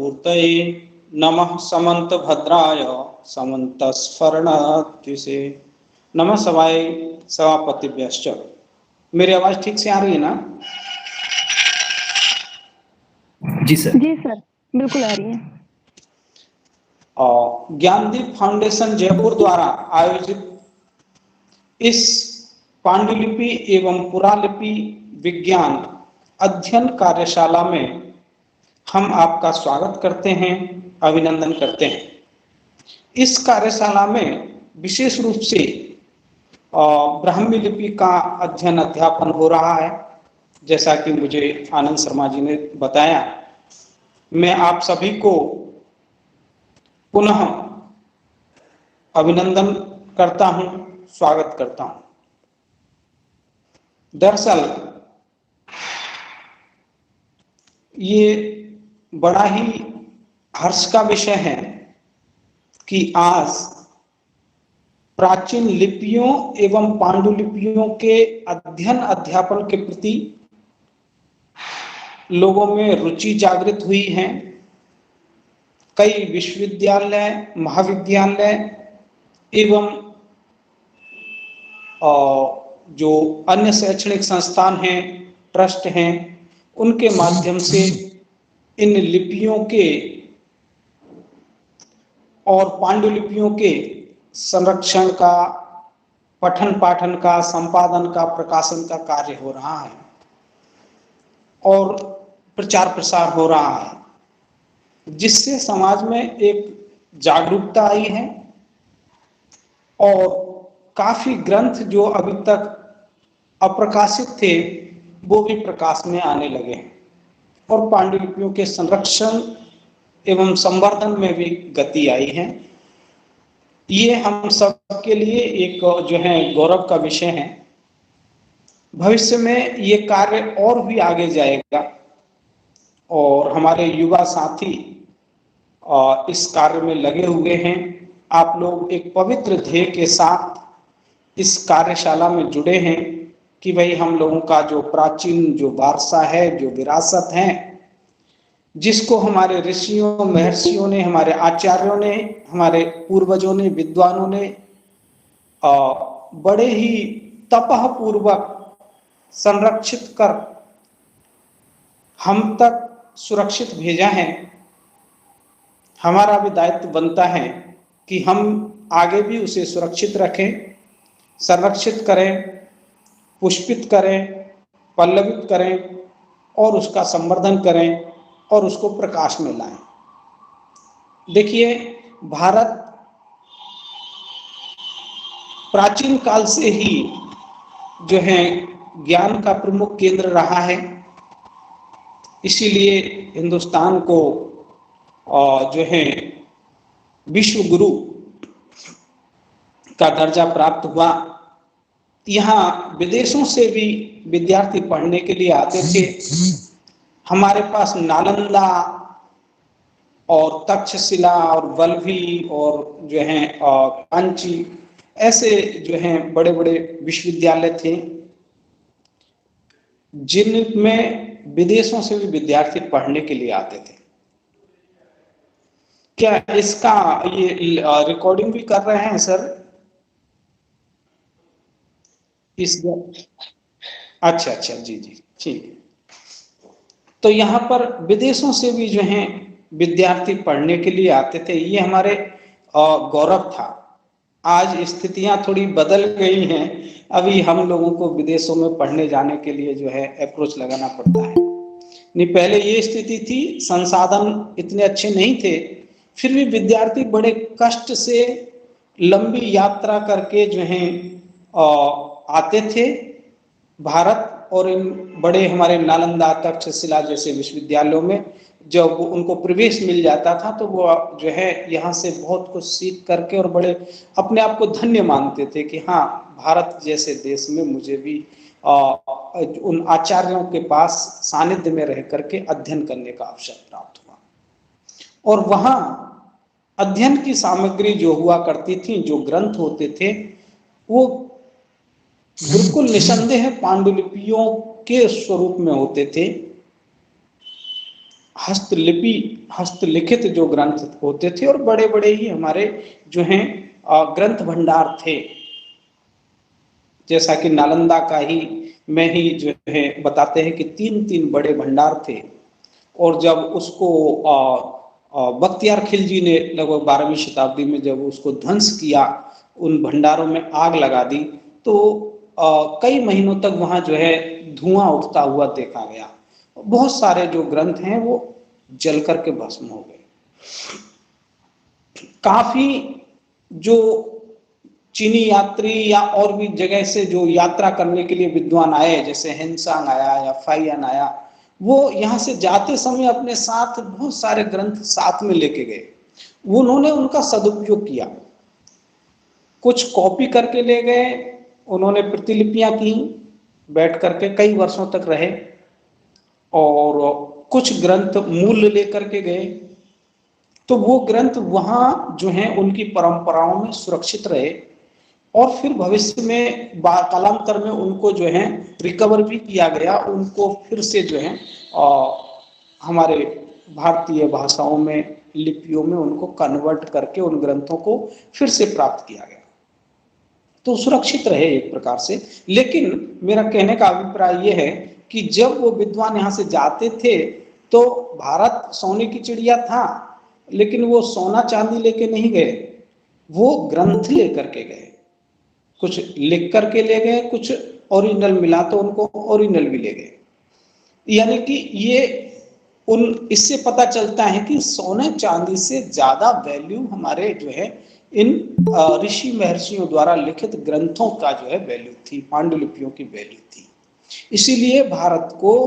मूर्तये नमः समन्तभद्राय समन्तस्फरणद्विषे नमः सवाय सभापतिभ्यश्च। मेरी आवाज ठीक से आ रही है ना? जी सर। जी सर, बिल्कुल आ रही है। ज्ञानदीप फाउंडेशन जयपुर द्वारा आयोजित इस पांडुलिपि एवं पुरालिपि विज्ञान अध्ययन कार्यशाला में हम आपका स्वागत करते हैं, अभिनंदन करते हैं। इस कार्यशाला में विशेष रूप से ब्राह्मी लिपि का अध्ययन अध्यापन हो रहा है। जैसा कि मुझे आनंद शर्मा जी ने बताया, मैं आप सभी को पुनः अभिनंदन करता हूं, स्वागत करता हूं। दरअसल ये बड़ा ही हर्ष का विषय है कि आज प्राचीन लिपियों एवं पांडुलिपियों के अध्ययन अध्यापन के प्रति लोगों में रुचि जागृत हुई है। कई विश्वविद्यालय, महाविद्यालय एवं जो अन्य शैक्षणिक संस्थान हैं, ट्रस्ट हैं, उनके माध्यम से इन लिपियों के और पांडुलिपियों के संरक्षण का, पठन पाठन का, संपादन का, प्रकाशन का कार्य हो रहा है और प्रचार प्रसार हो रहा है, जिससे समाज में एक जागरूकता आई है और काफी ग्रंथ जो अभी तक अप्रकाशित थे वो भी प्रकाश में आने लगे हैं और पांडुलिपियों के संरक्षण एवं संवर्धन में भी गति आई है। ये हम सब के लिए एक जो है गौरव का विषय है। भविष्य में ये कार्य और भी आगे जाएगा और हमारे युवा साथी इस कार्य में लगे हुए हैं। आप लोग एक पवित्र ध्येय के साथ इस कार्यशाला में जुड़े हैं कि भाई हम लोगों का जो प्राचीन जो वारसा है, जो विरासत है, जिसको हमारे ऋषियों महर्षियों ने, हमारे आचार्यों ने, हमारे पूर्वजों ने, विद्वानों ने बड़े ही तपह पूर्वक संरक्षित कर हम तक सुरक्षित भेजा है, हमारा भी दायित्व बनता है कि हम आगे भी उसे सुरक्षित रखें, संरक्षित करें, पुष्पित करें, पल्लवित करें और उसका संवर्धन करें और उसको प्रकाश में लाएं। देखिए, भारत प्राचीन काल से ही जो है ज्ञान का प्रमुख केंद्र रहा है, इसीलिए हिंदुस्तान को जो है विश्व गुरु का दर्जा प्राप्त हुआ। यहाँ विदेशों से भी विद्यार्थी पढ़ने के लिए आते थे। हमारे पास नालंदा और तक्षशिला और वल्लभी और जो है कांची, ऐसे जो हैं बड़े बड़े विश्वविद्यालय थे जिनमें विदेशों से भी विद्यार्थी पढ़ने के लिए आते थे। क्या इसका ये रिकॉर्डिंग भी कर रहे हैं सर? अच्छा अच्छा, जी जी, ठीक। तो यहाँ पर विदेशों से भी जो हैं विद्यार्थी पढ़ने के लिए आते थे। ये हमारे गौरव था। आज स्थितियां थोड़ी बदल गई हैं। अभी हम लोगों को विदेशों में पढ़ने जाने के लिए जो है अप्रोच लगाना पड़ता है। नहीं, पहले ये स्थिति थी, संसाधन इतने अच्छे नहीं थे, फिर भी विद्यार्थी बड़े कष्ट से लंबी यात्रा करके जो है आते थे भारत, और इन बड़े हमारे नालंदा, तक्षशिला जैसे विश्वविद्यालयों में जब उनको प्रवेश मिल जाता था तो वो जो है यहाँ से बहुत कुछ सीख करके और बड़े अपने आप को धन्य मानते थे कि हाँ, भारत जैसे देश में मुझे भी उन आचार्यों के पास सानिध्य में रह करके अध्ययन करने का अवसर प्राप्त हुआ। और वहाँ अध्ययन की सामग्री जो हुआ करती थी, जो ग्रंथ होते थे, वो बिल्कुल निसंदेह पांडुलिपियों के स्वरूप में होते थे। हस्तलिखित जो ग्रंथ होते थे और बड़े बड़े ही हमारे जो हैं ग्रंथ भंडार थे। जैसा कि नालंदा का ही में ही जो है बताते हैं कि 3-3 बड़े भंडार थे, और जब उसको बख्तियार खिलजी ने लगभग 12वीं शताब्दी में जब उसको ध्वंस किया, उन भंडारों में आग लगा दी, तो कई महीनों तक वहां जो है धुआं उठता हुआ देखा गया। बहुत सारे जो ग्रंथ हैं वो जल करके भस्म हो गए। काफी जो चीनी यात्री या और भी जगह से जो यात्रा करने के लिए विद्वान आए, जैसे हेनसांग आया या फाइयान आया, वो यहाँ से जाते समय अपने साथ बहुत सारे ग्रंथ साथ में लेके गए। उन्होंने उनका सदुपयोग किया, कुछ कॉपी करके ले गए, उन्होंने प्रतिलिपियां की, बैठ करके कई वर्षों तक रहे, और कुछ ग्रंथ मूल लेकर के गए। तो वो ग्रंथ वहां जो है उनकी परंपराओं में सुरक्षित रहे, और फिर भविष्य में कालांतर में उनको जो है रिकवर भी किया गया, उनको फिर से जो है हमारे भारतीय भाषाओं में, लिपियों में उनको कन्वर्ट करके उन ग्रंथों को फिर से प्राप्त किया गया, तो सुरक्षित रहे एक प्रकार से। लेकिन मेरा कहने का अभिप्राय यह है कि जब वो विद्वान यहाँ से जाते थे तो भारत सोने की चिड़िया था, लेकिन वो सोना चांदी लेके नहीं गए, वो ग्रंथ लेकर के गए। कुछ लिख करके ले गए, कुछ ओरिजिनल मिला तो उनको ओरिजिनल भी ले गए। यानी कि ये इससे पता चलता है कि सोने चांदी से ज्यादा वैल्यू हमारे जो है इन ऋषि महर्षियों द्वारा लिखित ग्रंथों का जो है वैल्यू थी, पांडुलिपियों की वैल्यू थी। इसीलिए भारत को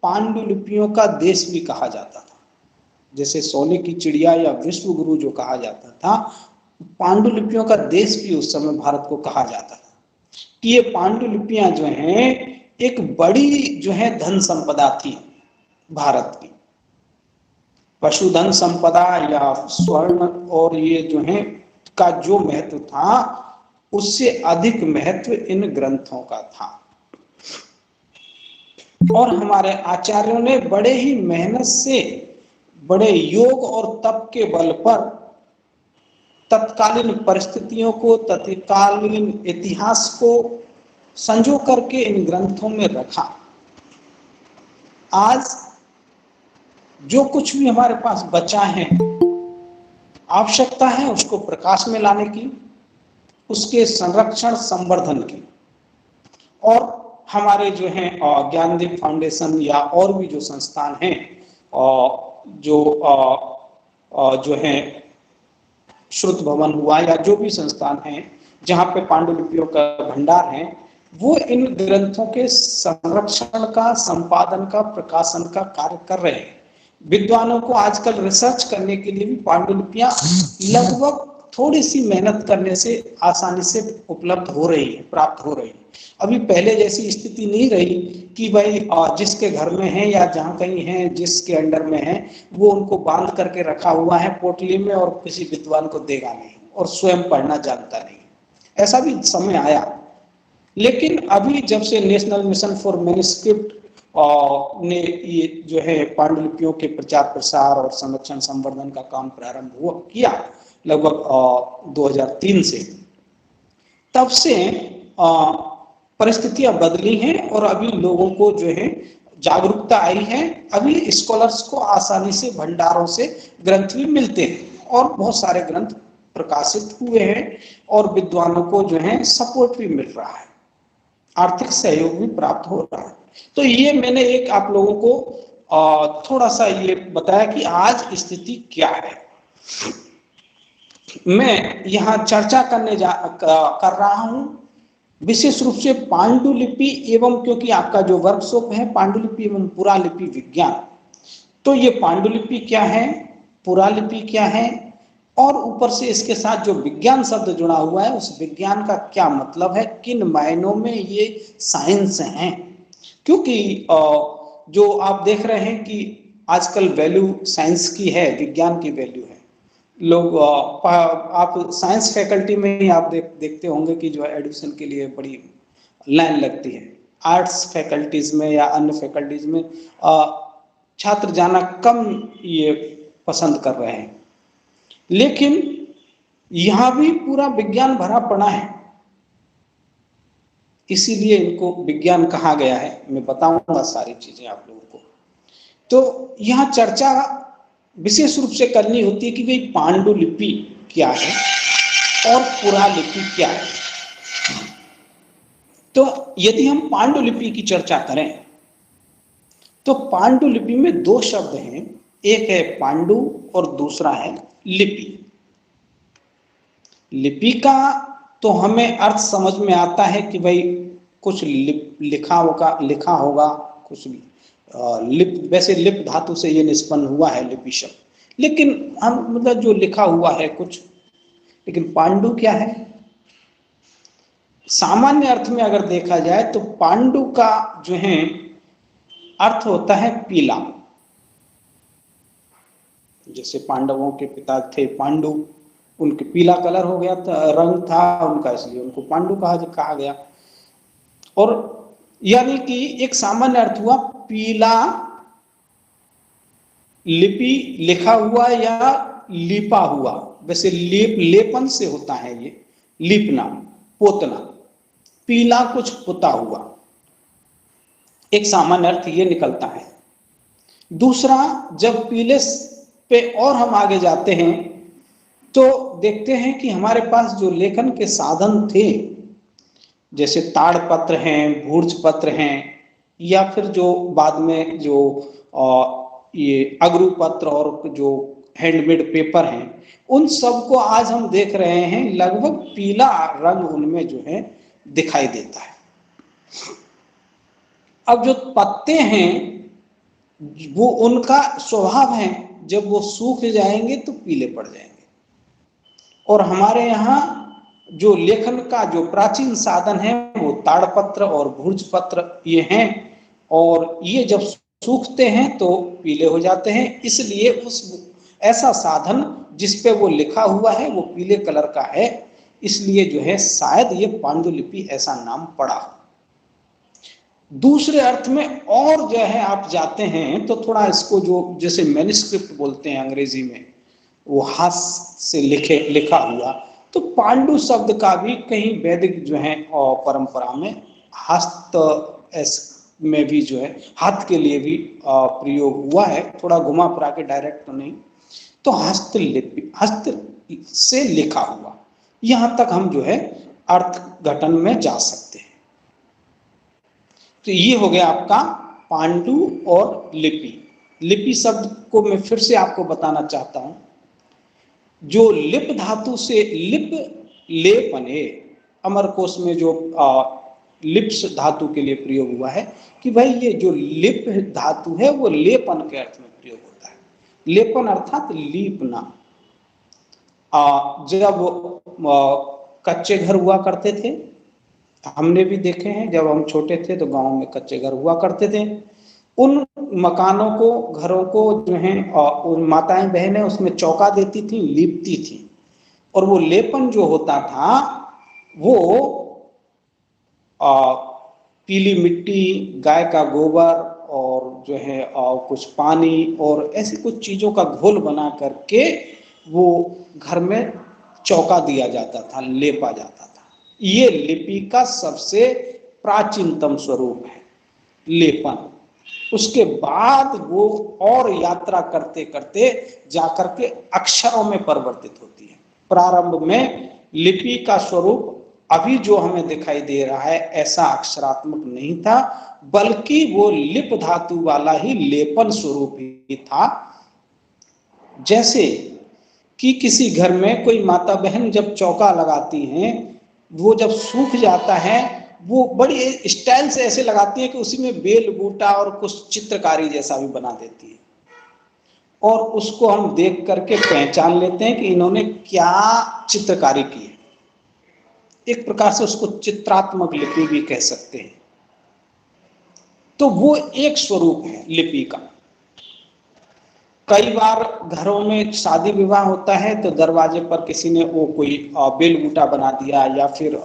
पांडुलिपियों का देश भी कहा जाता था। जैसे सोने की चिड़िया या विश्व गुरु जो कहा जाता था, पांडुलिपियों का देश भी उस समय भारत को कहा जाता था कि ये पांडुलिपियां जो हैं एक बड़ी जो है धन संपदा थी भारत की। पशुधन संपदा या स्वर्ण और ये जो है का जो महत्व था, उससे अधिक महत्व इन ग्रंथों का था। और हमारे आचार्यों ने बड़े ही मेहनत से, बड़े योग और तप के बल पर तत्कालीन परिस्थितियों को, तत्कालीन इतिहास को संजो करके इन ग्रंथों में रखा। आज जो कुछ भी हमारे पास बचा है, आवश्यकता है उसको प्रकाश में लाने की, उसके संरक्षण संवर्धन की। और हमारे जो हैं ज्ञानदीप फाउंडेशन या और भी जो संस्थान हैं, जो हैं श्रुत भवन हुआ या जो भी संस्थान हैं जहाँ पे पांडुलिपियों का भंडार है, वो इन ग्रंथों के संरक्षण का, संपादन का, प्रकाशन का कार्य कर रहे हैं। विद्वानों को आजकल रिसर्च करने के लिए भी पांडुलिपियां लगभग थोड़ी सी मेहनत करने से आसानी से उपलब्ध हो रही है, प्राप्त हो रही है। अभी पहले जैसी स्थिति नहीं रही कि भाई जिसके घर में है या जहाँ कहीं है, जिसके अंडर में है, वो उनको बांध करके रखा हुआ है पोटली में और किसी विद्वान को देगा नहीं और स्वयं पढ़ना जानता नहीं। ऐसा भी समय आया। लेकिन अभी जब से नेशनल मिशन फॉर मैन्युस्क्रिप्ट ने ये जो है पांडुलिपियों के प्रचार प्रसार और संरक्षण संवर्धन का काम प्रारंभ हुआ किया लगभग 2003 से, तब से परिस्थितियां बदली हैं और अभी लोगों को जो है जागरूकता आई है। अभी स्कॉलर्स को आसानी से भंडारों से ग्रंथ भी मिलते हैं और बहुत सारे ग्रंथ प्रकाशित हुए हैं और विद्वानों को जो है सपोर्ट भी मिल रहा है, आर्थिक सहयोग भी प्राप्त हो रहा है। तो ये मैंने एक आप लोगों को थोड़ा सा ये बताया कि आज स्थिति क्या है। मैं यहाँ चर्चा कर रहा हूँ विशेष रूप से पांडुलिपि एवं, क्योंकि आपका जो वर्कशॉप है पांडुलिपि एवं पुरालिपि विज्ञान, तो ये पांडुलिपि क्या है, पुरालिपि क्या है, और ऊपर से इसके साथ जो विज्ञान शब्द जुड़ा हुआ है उस विज्ञान का क्या मतलब है, किन मायनों में ये साइंस हैं। क्योंकि जो आप देख रहे हैं कि आजकल वैल्यू साइंस की है, विज्ञान की वैल्यू है। लोग आप साइंस फैकल्टी में ही आप देखते होंगे कि जो एडमिशन के लिए बड़ी लाइन लगती है। आर्ट्स फैकल्टीज में या अन्य फैकल्टीज में छात्र जाना कम ये पसंद कर रहे हैं। लेकिन यहां भी पूरा विज्ञान भरा पड़ा है, इसीलिए इनको विज्ञान कहा गया है। मैं बताऊंगा सारी चीजें आप लोगों को। तो यहां चर्चा विशेष रूप से करनी होती है कि भाई पांडुलिपि क्या है और पुरालिपि क्या है। तो यदि हम पांडुलिपि की चर्चा करें तो पांडुलिपि में दो शब्द हैं, एक है पांडु और दूसरा है लिपि। लिपि का तो हमें अर्थ समझ में आता है कि भाई कुछ लिखा होगा कुछ भी लिप, वैसे लिप धातु से ये निष्पन्न हुआ है लिपि शब्द, लेकिन हम मतलब जो लिखा हुआ है कुछ। लेकिन पांडु क्या है? सामान्य अर्थ में अगर देखा जाए तो पांडु का जो है अर्थ होता है पीला। जैसे पांडवों के पिता थे पांडु, उनके पीला कलर हो गया था, रंग था उनका, इसलिए उनको पांडु कहा गया। और यानी कि एक सामान्य अर्थ हुआ पीला, लिपि लिखा हुआ या लिपा हुआ। वैसे लेपन से होता है ये, लिपना, पोतना, पीला कुछ पुता हुआ, एक सामान्य अर्थ ये निकलता है। दूसरा, जब पीले पे और हम आगे जाते हैं तो देखते हैं कि हमारे पास जो लेखन के साधन थे, जैसे ताड़पत्र हैं, भूर्ज पत्र हैं, या फिर जो बाद में जो ये अगरू पत्र और जो हैंडमेड पेपर हैं, उन सब को आज हम देख रहे हैं लगभग पीला रंग उनमें जो है दिखाई देता है। अब जो पत्ते हैं वो उनका स्वभाव है, जब वो सूख जाएंगे तो पीले पड़ जाएंगे। और हमारे यहाँ जो लेखन का जो प्राचीन साधन है वो ताड़पत्र और भूर्ज पत्र ये हैं, और ये जब सूखते हैं तो पीले हो जाते हैं। इसलिए उस ऐसा साधन जिस पे वो लिखा हुआ है वो पीले कलर का है, इसलिए जो है शायद ये पांडुलिपि ऐसा नाम पड़ा। दूसरे अर्थ में और जो है आप जाते हैं तो थोड़ा इसको जो जैसे मैन्युस्क्रिप्ट बोलते हैं अंग्रेजी में, वो हाथ से लिखा हुआ, तो पांडु शब्द का भी कहीं वैदिक जो है और परंपरा में हस्त में भी जो है हाथ के लिए भी प्रयोग हुआ है, थोड़ा घुमा फिरा के, डायरेक्ट तो नहीं। तो हस्तलिपि, हस्त से लिखा हुआ, यहां तक हम जो है अर्थ घटन में जा सकते हैं। तो ये हो गया आपका पांडु और लिपि। लिपि शब्द को मैं फिर से आपको बताना चाहता हूं, जो लिप धातु से लेपने, अमरकोश में जो लिप्स धातु के लिए प्रयोग हुआ है कि भाई ये जो लिप धातु है वो लेपन के अर्थ में प्रयोग होता है। लेपन अर्थात लीपना। जब कच्चे घर हुआ करते थे, हमने भी देखे हैं, जब हम छोटे थे तो गांव में कच्चे घर हुआ करते थे, उन मकानों को, घरों को जो है उन माताएं बहनें उसमें चौका देती थी, लीपती थी। और वो लेपन जो होता था वो पीली मिट्टी, गाय का गोबर और जो है कुछ पानी और ऐसी कुछ चीजों का घोल बना करके वो घर में चौका दिया जाता था, लेपा जाता था। ये लिपि का सबसे प्राचीनतम स्वरूप है, लेपन। उसके बाद वो और यात्रा करते करते जाकर के अक्षरों में परिवर्तित होती है। प्रारंभ में लिपि का स्वरूप अभी जो हमें दिखाई दे रहा है ऐसा अक्षरात्मक नहीं था, बल्कि वो लिप धातु वाला ही लेपन स्वरूप ही था। जैसे कि किसी घर में कोई माता बहन जब चौका लगाती हैं, वो जब सूख जाता है वो बड़ी स्टाइल से ऐसे लगाती है कि उसी में बेल बूटा और कुछ चित्रकारी जैसा भी बना देती है, और उसको हम देख करके पहचान लेते हैं कि इन्होंने क्या चित्रकारी की है। एक प्रकार से उसको चित्रात्मक लिपि भी कह सकते हैं। तो वो एक स्वरूप है लिपि का। कई बार घरों में शादी विवाह होता है तो दरवाजे पर किसी ने वो कोई बेल बूटा बना दिया, या फिर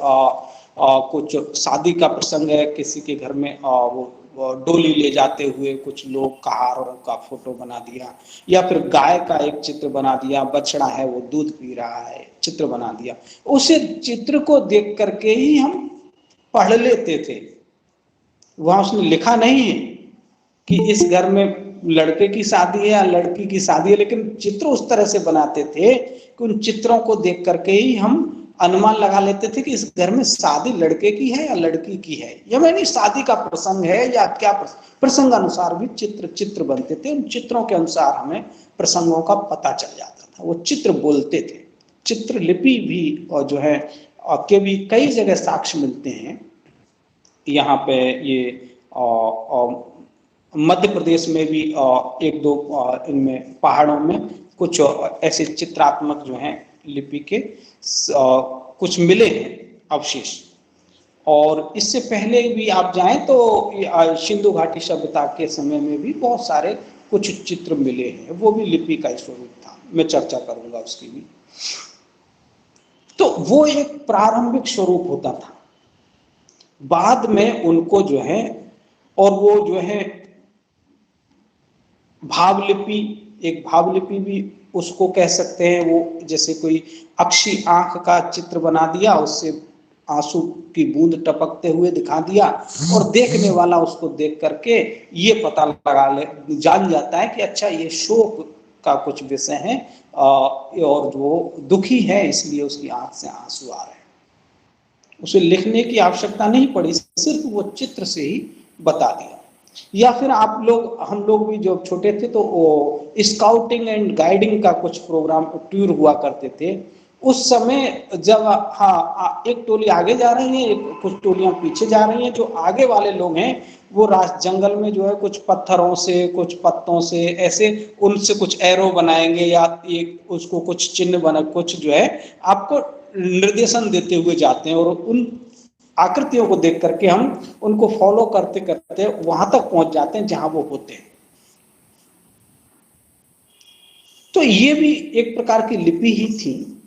कुछ शादी का प्रसंग है, किसी के घर में वो डोली ले जाते हुए कुछ लोग कहारों का फोटो बना दिया, या फिर गाय का एक चित्र बना दिया, बछड़ा है वो दूध पी रहा है चित्र बना दिया। उसे चित्र को देख करके ही हम पढ़ लेते थे। वहां उसने लिखा नहीं है कि इस घर में लड़के की शादी है या लड़की की शादी है, लेकिन चित्र उस तरह से बनाते थे कि उन चित्रों को देख करके ही हम अनुमान लगा लेते थे कि इस घर में शादी लड़के की है या लड़की की है, या मैंने शादी का प्रसंग है या क्या प्रसंग अनुसार भी चित्र बनते थे। उन चित्रों के अनुसार हमें प्रसंगों का पता चल जाता था, वो चित्र बोलते थे। चित्रलिपि भी और जो है के भी कई जगह साक्ष्य मिलते हैं। यहाँ पे ये मध्य प्रदेश में भी एक दो इनमें पहाड़ों में कुछ ऐसे चित्रात्मक जो हैं लिपि के कुछ मिले हैं अवशेष। और इससे पहले भी आप जाएं तो सिंधु घाटी सभ्यता के समय में भी बहुत सारे कुछ चित्र मिले हैं, वो भी लिपि का स्वरूप था। मैं चर्चा करूंगा उसकी भी। तो वो एक प्रारंभिक स्वरूप होता था। बाद में उनको जो है, और वो जो है भावलिपि, एक भावलिपि भी उसको कह सकते हैं। वो जैसे कोई अक्षी आंख का चित्र बना दिया, उससे आंसू की बूंद टपकते हुए दिखा दिया, और देखने वाला उसको देख करके ये पता लगा ले जान जाता है कि अच्छा ये शोक का कुछ विषय है और वो दुखी है, इसलिए उसकी आंख से आंसू आ रहे हैं। उसे लिखने की आवश्यकता नहीं पड़ी, सिर्फ वो चित्र से ही बता दिया। या फिर हम लोग भी जब छोटे थे तो स्काउटिंग एंड गाइडिंग का कुछ प्रोग्राम टूर हुआ करते थे। उस समय जब एक टोली आगे जा रही है, कुछ टोलियां पीछे जा रही हैं, जो आगे वाले लोग हैं वो जंगल में जो है कुछ पत्थरों से कुछ पत्तों से ऐसे उनसे कुछ एरो बनाएंगे या एक उसको कुछ चिन्ह बना कुछ जो है आपको निर्देशन देते हुए जाते हैं, और उन आकृतियों को देख करके हम उनको फॉलो करते करते वहां तक पहुंच जाते हैं जहां वो होते हैं। तो ये भी एक प्रकार की लिपि ही थी।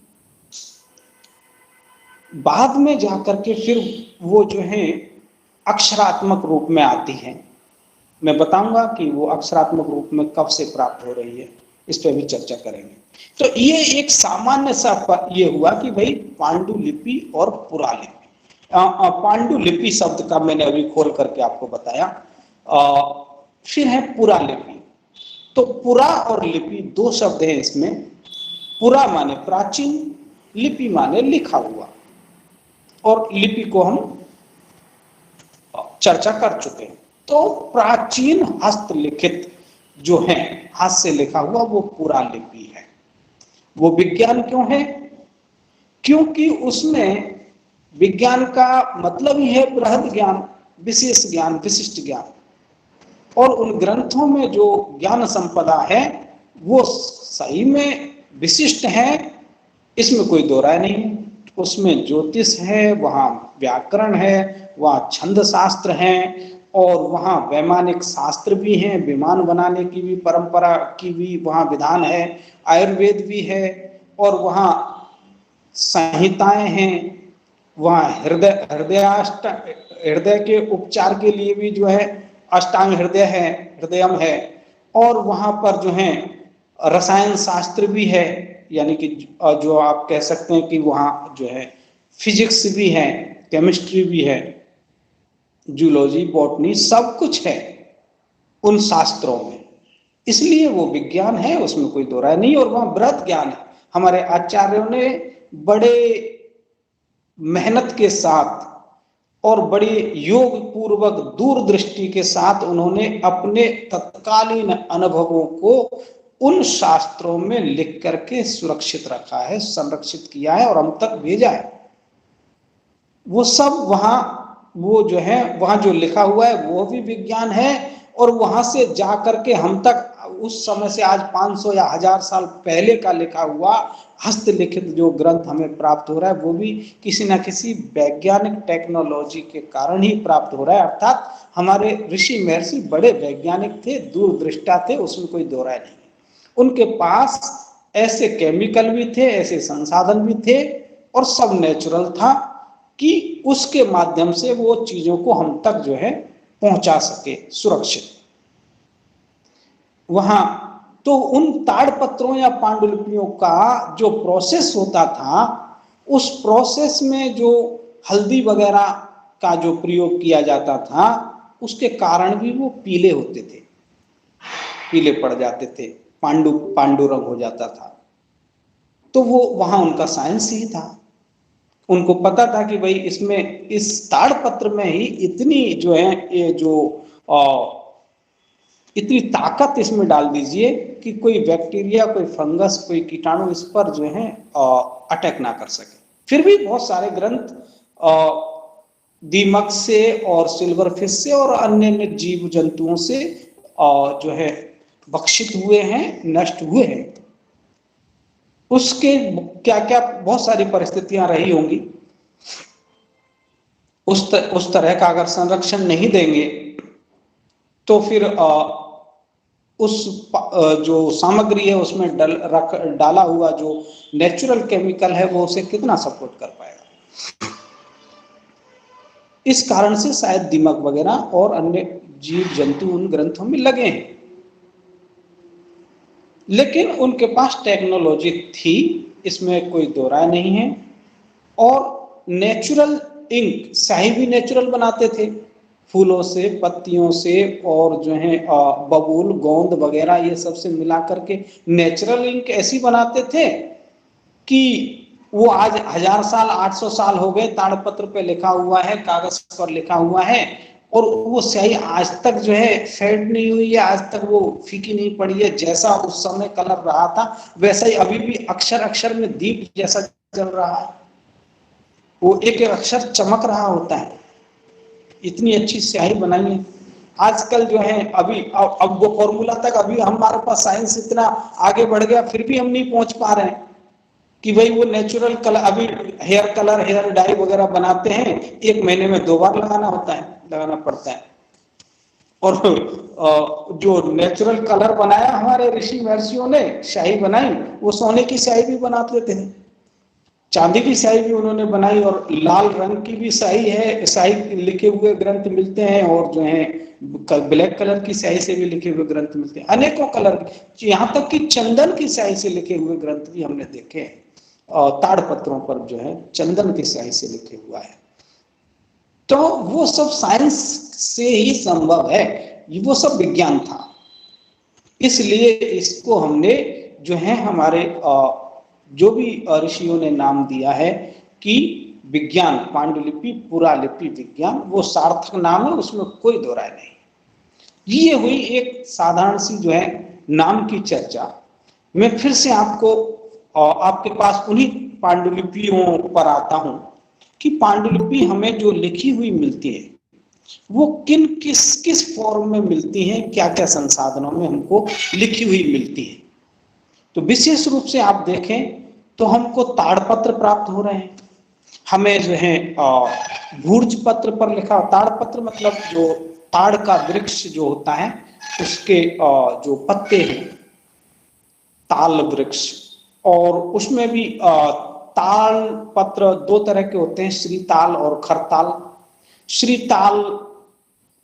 बाद में जाकर के फिर वो जो है अक्षरात्मक रूप में आती है। मैं बताऊंगा कि वो अक्षरात्मक रूप में कब से प्राप्त हो रही है, इस पर भी चर्चा करेंगे। तो ये एक सामान्य सा ये हुआ कि भाई पांडुलिपि और पुरालिपि। पांडुलिपि शब्द का मैंने अभी खोल करके आपको बताया। फिर है पुरालिपि। तो पुरा और लिपि दो शब्द हैं इसमें। पुरा माने प्राचीन, लिपि माने लिखा हुआ, और लिपि को हम चर्चा कर चुके हैं। तो प्राचीन हस्तलिखित जो है, हाथ से लिखा हुआ, वो पुरालिपि है। वो विज्ञान क्यों है? क्योंकि उसमें विज्ञान का मतलब ही है बृहद ज्ञान, विशेष ज्ञान, विशिष्ट ज्ञान। और उन ग्रंथों में जो ज्ञान संपदा है वो सही में विशिष्ट है, इसमें कोई दो राय नहीं। उसमें ज्योतिष है, वहाँ व्याकरण है, वहाँ छंद शास्त्र है, और वहाँ वैमानिक शास्त्र भी हैं, विमान बनाने की भी परंपरा की भी वहाँ विधान है, आयुर्वेद भी है, और वहाँ संहिताएं हैं, वहाँ हृदय के उपचार के लिए भी जो है अष्टांग हृदय है, हृदयम है, और वहाँ पर जो है रसायन शास्त्र भी है, यानी कि जो आप कह सकते हैं कि वहाँ जो है फिजिक्स भी है, केमिस्ट्री भी है, जूलॉजी, बॉटनी, सब कुछ है उन शास्त्रों में। इसलिए वो विज्ञान है, उसमें कोई दो राय नहीं। और वहाँ बृहद ज्ञान है। हमारे आचार्यों ने बड़े मेहनत के साथ और बड़े योग पूर्वक दूरदृष्टि के साथ उन्होंने अपने तत्कालीन अनुभवों को उन शास्त्रों में लिख करके सुरक्षित रखा है, संरक्षित किया है और हम तक भेजा है। वो सब वहां वो जो है वहां जो लिखा हुआ है वो भी विज्ञान है, और वहां से जा करके हम तक उस समय से आज 500 या 1000 साल पहले का लिखा हुआ हस्तलिखित जो ग्रंथ हमें प्राप्त हो रहा है वो भी किसी ना किसी वैज्ञानिक टेक्नोलॉजी के कारण ही प्राप्त हो रहा है। अर्थात हमारे ऋषि महर्षि बड़े वैज्ञानिक थे, दूरदृष्टा थे, उसमें कोई दो राय नहीं। उनके पास ऐसे केमिकल भी थे, ऐसे संसाधन भी थे, और सब नेचुरल था कि उसके माध्यम से वो चीजों को हम तक जो है पहुंचा सके सुरक्षित। वहां तो उन ताड़पत्रों या पांडुलिपियों का जो प्रोसेस होता था, उस प्रोसेस में जो हल्दी वगैरह का जो प्रयोग किया जाता था, उसके कारण भी वो पीले होते थे, पीले पड़ जाते थे, पांडु रंग हो जाता था। तो वो वहां उनका साइंस ही था। उनको पता था कि भाई इसमें इस ताड़पत्र में ही इतनी जो है ये जो इतनी ताकत इसमें डाल दीजिए कि कोई बैक्टीरिया, कोई फंगस, कोई कीटाणु इस पर जो है अटैक ना कर सके। फिर भी बहुत सारे ग्रंथ दीमक से और सिल्वरफिश से और अन्य जीव जंतुओं से जो है भक्षित हुए हैं, नष्ट हुए हैं। उसके क्या क्या बहुत सारी परिस्थितियां रही होंगी। उस तरह का अगर संरक्षण नहीं देंगे तो फिर उस जो सामग्री है उसमें डाला हुआ जो नेचुरल केमिकल है वो उसे कितना सपोर्ट कर पाएगा। इस कारण से शायद दीमक वगैरह और अन्य जीव जंतु उन ग्रंथों में लगे हैं, लेकिन उनके पास टेक्नोलॉजी थी, इसमें कोई दो राय नहीं है। और नेचुरल इंक, स्याही भी नेचुरल बनाते थे, फूलों से, पत्तियों से, और जो है बबूल, गोंद वगैरह ये सब से मिला करके नेचुरल इंक ऐसी बनाते थे कि वो आज 1000 साल 800 साल हो गए, ताड़पत्र पे लिखा हुआ है, कागज पर लिखा हुआ है, और वो स्याही आज तक जो है फेड नहीं हुई है, आज तक वो फीकी नहीं पड़ी है। जैसा उस समय कलर रहा था वैसा ही अभी भी अक्षर अक्षर में दीप जैसा जल रहा है, वो एक एक अक्षर चमक रहा होता है। इतनी अच्छी स्याही बनाई है। आजकल जो है अभी अब वो फॉर्मूला तक अभी हमारे पास साइंस इतना आगे बढ़ गया, फिर भी हम नहीं पहुंच पा रहे हैं कि भाई वो नेचुरल कलर, अभी हेयर कलर, हेयर डाई वगैरह बनाते हैं, 1 महीने में 2 बार लगाना पड़ता है। और जो नेचुरल कलर बनाया हमारे ऋषि महर्षियों ने, स्याही बनाई, वो सोने की स्याही भी बनाते थे, चांदी की स्याही भी उन्होंने बनाई, और लाल रंग की भी स्याही है, स्याही लिखे हुए ग्रंथ मिलते हैं, और जो है ब्लैक कलर की स्याही से भी लिखे हुए ग्रंथ मिलते हैं, अनेकों कलर, यहाँ तक कि चंदन की स्याही से लिखे हुए ग्रंथ भी हमने देखे हैं। ताड़पत्रों पर जो है चंदन की स्याही से लिखे हुआ है। तो वो सब साइंस से ही संभव है, वो सब विज्ञान था। इसलिए इसको हमने जो है हमारे जो भी ऋषियों ने नाम दिया है कि विज्ञान, पांडुलिपि, पुरालिपि विज्ञान, वो सार्थक नाम है, उसमें कोई दो राय नहीं। ये हुई एक साधारण सी जो है नाम की चर्चा। मैं फिर से आपके पास उन्हीं पांडुलिपियों पर आता हूं कि पांडुलिपि हमें जो लिखी हुई मिलती है वो किस फॉर्म में मिलती है, क्या क्या संसाधनों में हमको लिखी हुई मिलती है। तो विशेष रूप से आप देखें तो हमको ताड़पत्र प्राप्त हो रहे हैं, हमें जो है भूर्ज पत्र पर लिखा, ताड़पत्र मतलब जो ताड़ का वृक्ष जो होता है उसके जो पत्ते हैं, ताल वृक्ष, और उसमें भी ताल पत्र 2 तरह के होते हैं, श्रीताल और खरताल। श्रीताल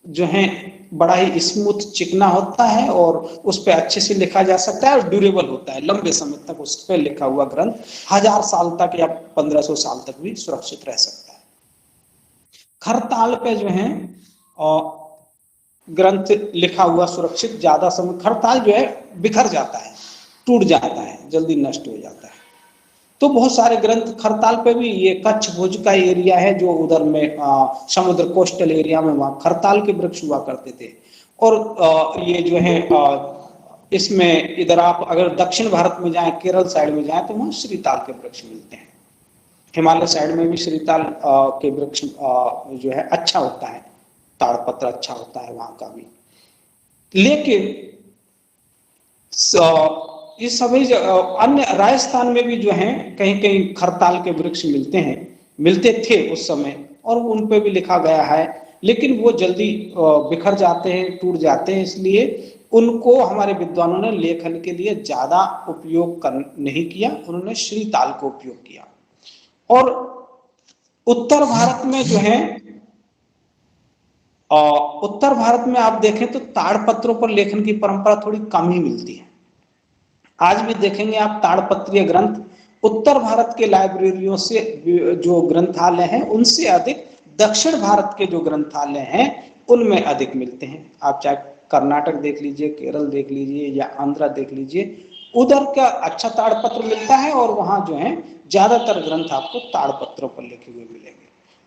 जो है बड़ा ही स्मूथ चिकना होता है और उस पर अच्छे से लिखा जा सकता है और ड्यूरेबल होता है, लंबे समय तक उस पर लिखा हुआ ग्रंथ 1000 साल तक या 1500 साल तक भी सुरक्षित रह सकता है। खरताल पे जो है ग्रंथ लिखा हुआ सुरक्षित ज्यादा समय, खरताल जो है बिखर जाता है, टूट जाता है, जल्दी नष्ट हो जाता है। तो बहुत सारे ग्रंथ खरताल पे भी, ये कच्छ भुज का एरिया है जो उधर में समुद्र कोस्टल एरिया में, वहां खरताल के वृक्ष हुआ करते थे। और ये जो है इसमें इधर आप अगर दक्षिण भारत में जाएं, केरल साइड में जाएं, तो वहां श्रीताल के वृक्ष मिलते हैं। हिमालय साइड में भी श्रीताल के वृक्ष जो है अच्छा होता है, ताड़पत्र अच्छा होता है वहां का भी। लेकिन ये सभी अन्य राजस्थान में भी जो है कहीं कहीं खरताल के वृक्ष मिलते थे उस समय, और उन पे भी लिखा गया है, लेकिन वो जल्दी बिखर जाते हैं, टूट जाते हैं, इसलिए उनको हमारे विद्वानों ने लेखन के लिए ज्यादा उपयोग नहीं किया, उन्होंने श्रीताल को उपयोग किया। और उत्तर भारत में जो है उत्तर भारत में आप देखें तो ताड़पत्रों पर लेखन की परंपरा थोड़ी कम ही मिलती है। आज भी देखेंगे आप ताड़पत्रीय ग्रंथ उत्तर भारत के लाइब्रेरियों से जो ग्रंथालय हैं उनसे अधिक दक्षिण भारत के जो ग्रंथालय हैं उनमें अधिक मिलते हैं। आप चाहे कर्नाटक देख लीजिए, केरल देख लीजिए या आंध्रा देख लीजिए, उधर का अच्छा ताड़पत्र मिलता है और वहां जो है ज्यादातर ग्रंथ आपको ताड़पत्रों पर लिखे हुए मिलेंगे।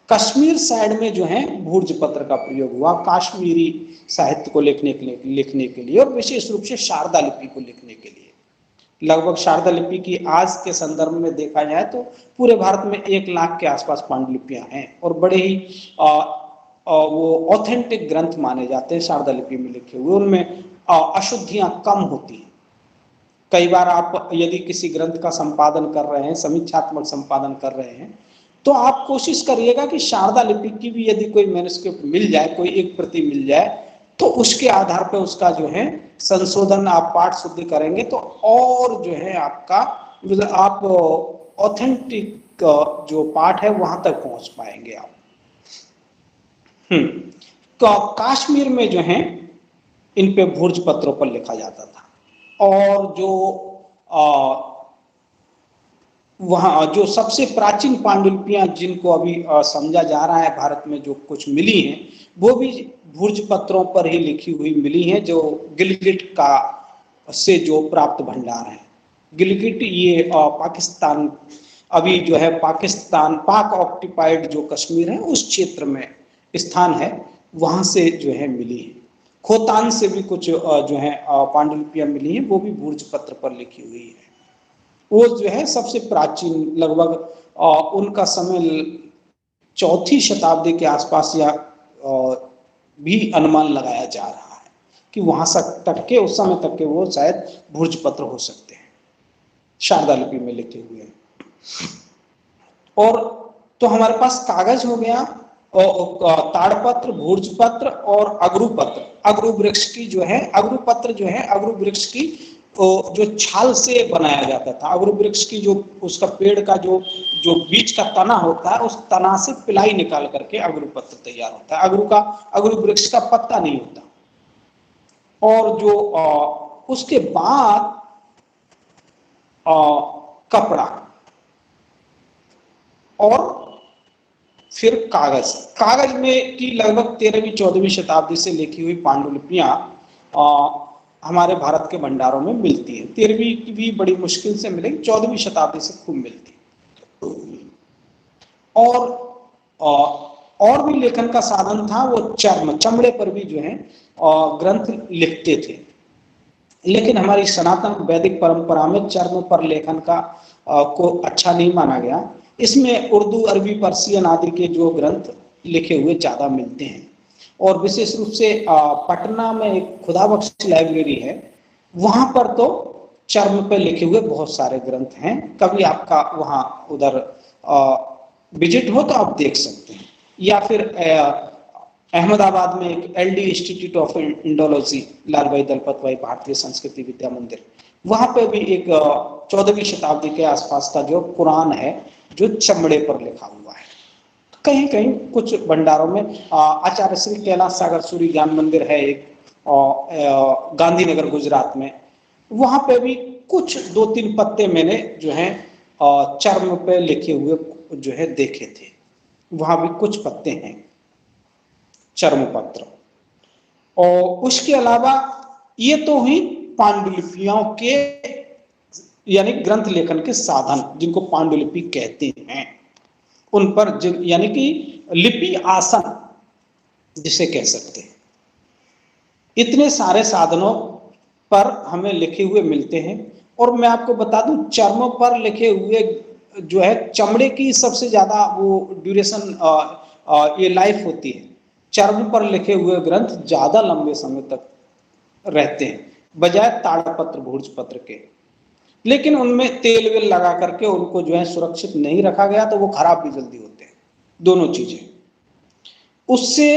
कश्मीर साइड में जो है भूर्ज पत्र का प्रयोग हुआ काश्मीरी साहित्य को लिखने के लिए और विशेष रूप से शारदा लिपि को लिखने के लिए। लगभग शारदा लिपि की आज के संदर्भ में देखा जाए तो पूरे भारत में 1 लाख के आसपास पांडुलिपियां हैं और बड़े ही वो ऑथेंटिक ग्रंथ माने जाते हैं शारदा लिपि में लिखे हुए। उनमें अशुद्धियां कम होती हैं। कई बार आप यदि किसी ग्रंथ का संपादन कर रहे हैं, समीक्षात्मक संपादन कर रहे हैं, तो आप कोशिश करिएगा कि शारदा लिपि की भी यदि कोई मैन्युस्क्रिप्ट मिल जाए, कोई एक प्रति मिल जाए, तो उसके आधार पर उसका जो है संशोधन आप पाठ शुद्धि करेंगे तो और जो है आपका आप ऑथेंटिक जो पाठ है वहां तक पहुंच पाएंगे आप। कश्मीर में जो है इन पे भूर्ज पत्रों पर लिखा जाता था और जो वहां जो सबसे प्राचीन पांडुलिपियां जिनको अभी समझा जा रहा है भारत में जो कुछ मिली हैं वो भी भूर्ज पत्रों पर ही लिखी हुई मिली हैं, जो गिलगिट का से जो प्राप्त भंडार है। गिलगिट ये पाकिस्तान अभी जो है पाकिस्तान पाक ऑक्यूपाइड जो कश्मीर है उस क्षेत्र में स्थान है, वहां से जो है मिली है। खोतान से भी कुछ जो है पांडुलिपियां मिली हैं, वो भी भूर्ज पत्र पर लिखी हुई है। वो जो है सबसे प्राचीन लगभग उनका समय 4वीं शताब्दी के आसपास या भी अनुमान लगाया जा रहा है कि वहां तक के उस समय तक के वो शायद भूर्ज पत्र हो सकते हैं, शारदा लिपि में लिखे हुए हैं। और तो हमारे पास कागज हो गया, ताड़पत्र, भूर्ज पत्र और अगरू पत्र। अगरू वृक्ष की जो है अगरू पत्र जो है अगरू वृक्ष की जो छाल से बनाया जाता था। अगरू वृक्ष की जो उसका पेड़ का जो बीच का तना होता है उस तना से पिलाई निकाल करके अगरू पत्र तैयार होता है। अगरू वृक्ष का पत्ता नहीं होता। और जो उसके बाद कपड़ा और फिर कागज में की लगभग 13वीं-14वीं शताब्दी से लिखी हुई पांडुलिपियां हमारे भारत के भंडारों में मिलती है। 13वीं की भी बड़ी मुश्किल से मिलेगी, 14वीं शताब्दी से खूब मिलती है। और भी लेखन का साधन था, वो चमड़े पर भी जो है ग्रंथ लिखते थे। लेकिन हमारी सनातन वैदिक परंपरा में चर्म पर लेखन का को अच्छा नहीं माना गया। इसमें उर्दू, अरबी, पर्शियन आदि के जो ग्रंथ लिखे हुए ज्यादा मिलते हैं। और विशेष रूप से पटना में एक खुदाबख्श लाइब्रेरी है, वहां पर तो चर्म पे लिखे हुए बहुत सारे ग्रंथ हैं। कभी आपका वहां उधर विजिट हो तो आप देख सकते हैं। या फिर अहमदाबाद में एक LD इंस्टीट्यूट ऑफ इंडोलॉजी, लाल भाई दलपत भाई भारतीय संस्कृति विद्या मंदिर, वहां पे भी एक 14वीं शताब्दी के आसपास का जो कुरान है जो चमड़े पर लिखा हुआ है। कहीं कहीं कुछ भंडारों में आचार्य श्री कैलाश सागर सूरी ज्ञान मंदिर है एक गांधीनगर गुजरात में, वहां पे भी कुछ 2-3 पत्ते मैंने जो है चर्म पे लिखे हुए जो है देखे थे। वहां भी कुछ पत्ते हैं चर्म पत्र। और उसके अलावा ये तो हुई पांडुलिपियों के यानी ग्रंथ लेखन के साधन जिनको पांडुलिपि कहते हैं, उन पर यानी कि लिपि आसन जिसे कह सकते हैं। इतने सारे साधनों पर हमें लिखे हुए मिलते हैं। और मैं आपको बता दूं, चर्म पर लिखे हुए जो है चमड़े की सबसे ज्यादा वो ड्यूरेशन ये लाइफ होती है। चर्म पर लिखे हुए ग्रंथ ज्यादा लंबे समय तक रहते हैं बजाय ताड़पत्र, भूर्ज पत्र के। लेकिन उनमें तेल वेल लगा करके उनको जो है सुरक्षित नहीं रखा गया तो वो खराब भी जल्दी होते हैं, दोनों चीजें। उससे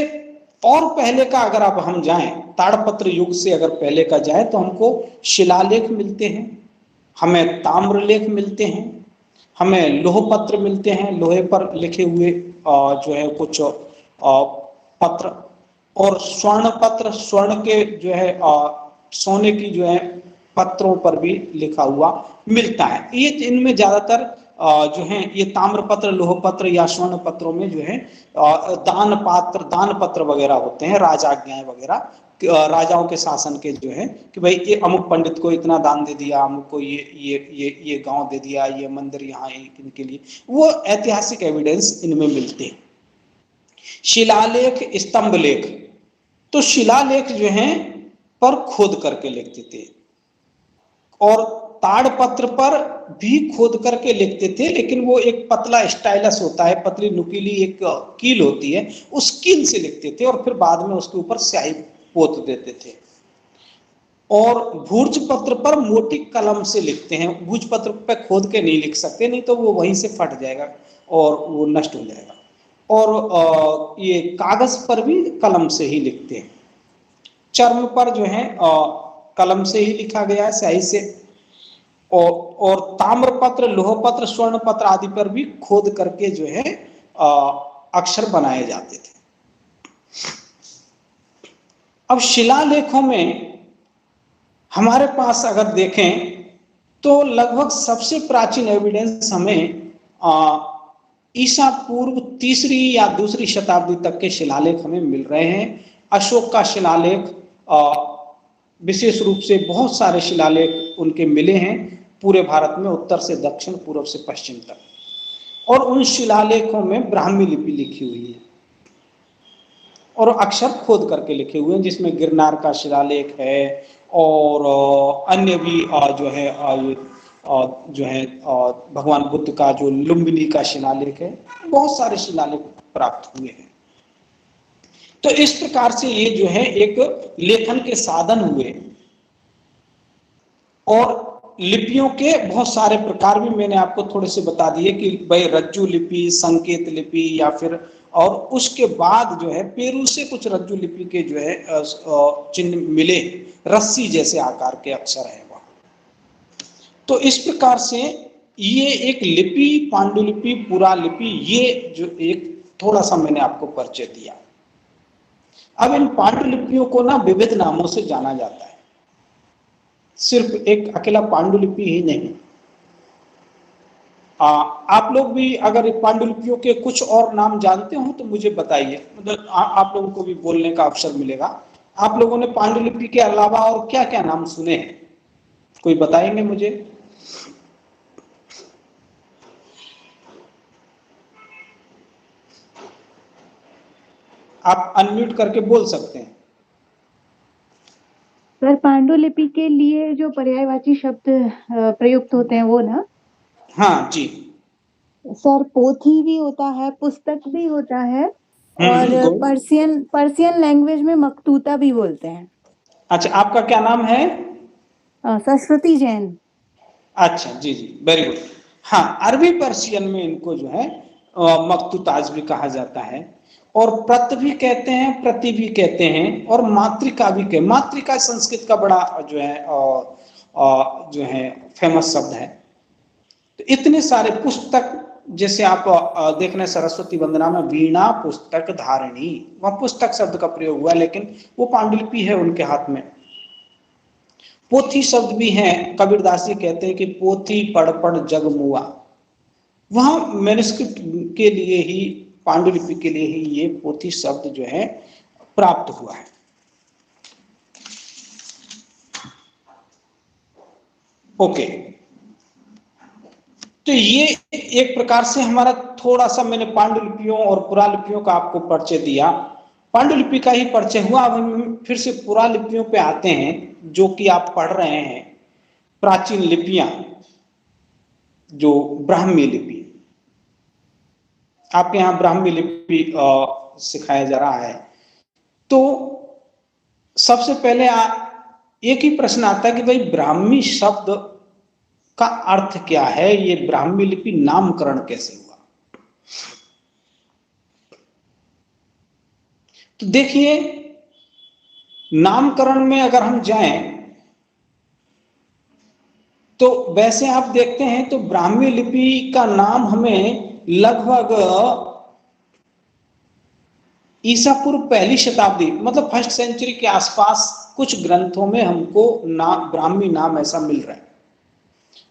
और पहले का अगर अब हम जाएं, ताड़पत्र युग से अगर पहले का जाए तो हमको शिलालेख मिलते हैं, हमें ताम्रलेख मिलते हैं, हमें लोह पत्र मिलते हैं, लोहे पर लिखे हुए जो है कुछ पत्र। और स्वर्ण पत्र, स्वर्ण के जो है सोने की जो है पत्रों पर भी लिखा हुआ मिलता है। ये इनमें ज्यादातर जो है ये ताम्र पत्र, लोह पत्र या स्वर्ण पत्रों में जो है दान पत्र वगैरह होते हैं, राजाज्ञाएं वगैरह, राजाओं के शासन के जो है कि भाई ये अमुक पंडित को इतना दान दे दिया, अमुक को ये गांव दे दिया, ये मंदिर यहाँ इनके लिए, वो ऐतिहासिक एविडेंस इनमें मिलते हैं। शिलालेख, स्तंभ लेख, तो शिलालेख जो है पर खोद करके लिखते थे और ताड़पत्र पर भी खोद करके लिखते थे, लेकिन वो एक पतला स्टाइलस होता है, पतली नुकीली एक कील होती है, उस कील से लिखते थे और फिर बाद में उसके ऊपर स्याही पोत देते थे। और भूर्ज पत्र पर मोटी कलम से लिखते हैं, भूज पत्र पे खोद के नहीं लिख सकते, नहीं तो वो वहीं से फट जाएगा और वो नष्ट हो जाएगा। और ये कागज पर भी कलम से ही लिखते हैं, चर्म पर जो है कलम से ही लिखा गया है, स्याही से। और ताम्र पत्र, लोह पत्र, स्वर्ण पत्र आदि पर भी खोद करके जो है अक्षर बनाए जाते थे। अब शिलालेखों में हमारे पास अगर देखें तो लगभग सबसे प्राचीन एविडेंस हमें ईसा पूर्व 3री या 2री शताब्दी तक के शिलालेख हमें मिल रहे हैं। अशोक का शिलालेख, विशेष रूप से बहुत सारे शिलालेख उनके मिले हैं पूरे भारत में, उत्तर से दक्षिण, पूर्व से पश्चिम तक, और उन शिलालेखों में ब्राह्मी लिपि लिखी हुई है और अक्षर खोद करके लिखे हुए हैं, जिसमें गिरनार का शिलालेख है और अन्य भी जो है भगवान बुद्ध का जो लुम्बिनी का शिलालेख है, बहुत सारे शिलालेख प्राप्त हुए हैं। तो इस प्रकार से ये जो है एक लेखन के साधन हुए। और लिपियों के बहुत सारे प्रकार भी मैंने आपको थोड़े से बता दिए कि भाई रज्जु लिपि, संकेत लिपि, या फिर और उसके बाद जो है पेरू से कुछ रज्जु लिपि के जो है चिन्ह मिले, रस्सी जैसे आकार के अक्षर है वहां। तो इस प्रकार से ये एक लिपि, पांडुलिपि, पुरालिपि, ये जो एक थोड़ा सा मैंने आपको परिचय दिया। अब इन पांडुलिपियों को ना विविध नामों से जाना जाता है, सिर्फ एक अकेला पांडुलिपि ही नहीं। आप लोग भी अगर पांडुलिपियों के कुछ और नाम जानते हो तो मुझे बताइए, मतलब आप लोगों को भी बोलने का अवसर मिलेगा। आप लोगों ने पांडुलिपि के अलावा और क्या क्या नाम सुने हैं, कोई बताएंगे मुझे? आप अनम्यूट करके बोल सकते हैं। सर, पांडुलिपि के लिए जो पर्यायवाची शब्द प्रयुक्त होते हैं वो ना? हाँ जी सर, पोथी भी होता है, पुस्तक भी होता है, और पर्सियन लैंग्वेज में मकतूता भी बोलते हैं। अच्छा, आपका क्या नाम है? सर, श्रुति जैन। अच्छा जी जी, वेरी गुड। हाँ, अरबी पर्शियन में इनको जो है मकतूताज भी कहा जाता है, और प्रत भी कहते हैं, प्रति भी कहते हैं, और मातृका भी कहते। मातृका संस्कृत का बड़ा जो है फेमस शब्द है। तो इतने सारे पुस्तक, जैसे आप देख रहे हैं सरस्वती वंदना में वीणा पुस्तक धारिणी, वह पुस्तक शब्द का प्रयोग हुआ, लेकिन वो पांडुलिपि है उनके हाथ में। पोथी शब्द भी है, कबीरदास जी कहते हैं कि पोथी पढ़ पढ़ जग मुआ, वहां मैन्युस्क्रिप्ट के लिए ही, पांडुलिपि के लिए ही ये पोथी शब्द जो है प्राप्त हुआ है। ओके, तो ये एक प्रकार से हमारा थोड़ा सा, मैंने पांडुलिपियों और पुरालिपियों का आपको परिचय दिया। पांडुलिपि का ही परिचय हुआ। अब हम फिर से पुरालिपियों पे आते हैं, जो कि आप पढ़ रहे हैं, प्राचीन लिपियां, जो ब्राह्मी लिपि। आपके यहाँ ब्राह्मी लिपि सिखाया जा रहा है। तो सबसे पहले एक ही प्रश्न आता है कि भाई ब्राह्मी शब्द का अर्थ क्या है, ये ब्राह्मी लिपि नामकरण कैसे हुआ? तो देखिए, नामकरण में अगर हम जाएं तो वैसे आप देखते हैं तो ब्राह्मी लिपि का नाम हमें लगभग ईसा पूर्व पहली शताब्दी मतलब फर्स्ट सेंचुरी के आसपास कुछ ग्रंथों में हमको नाम ब्राह्मी नाम ऐसा मिल रहा है,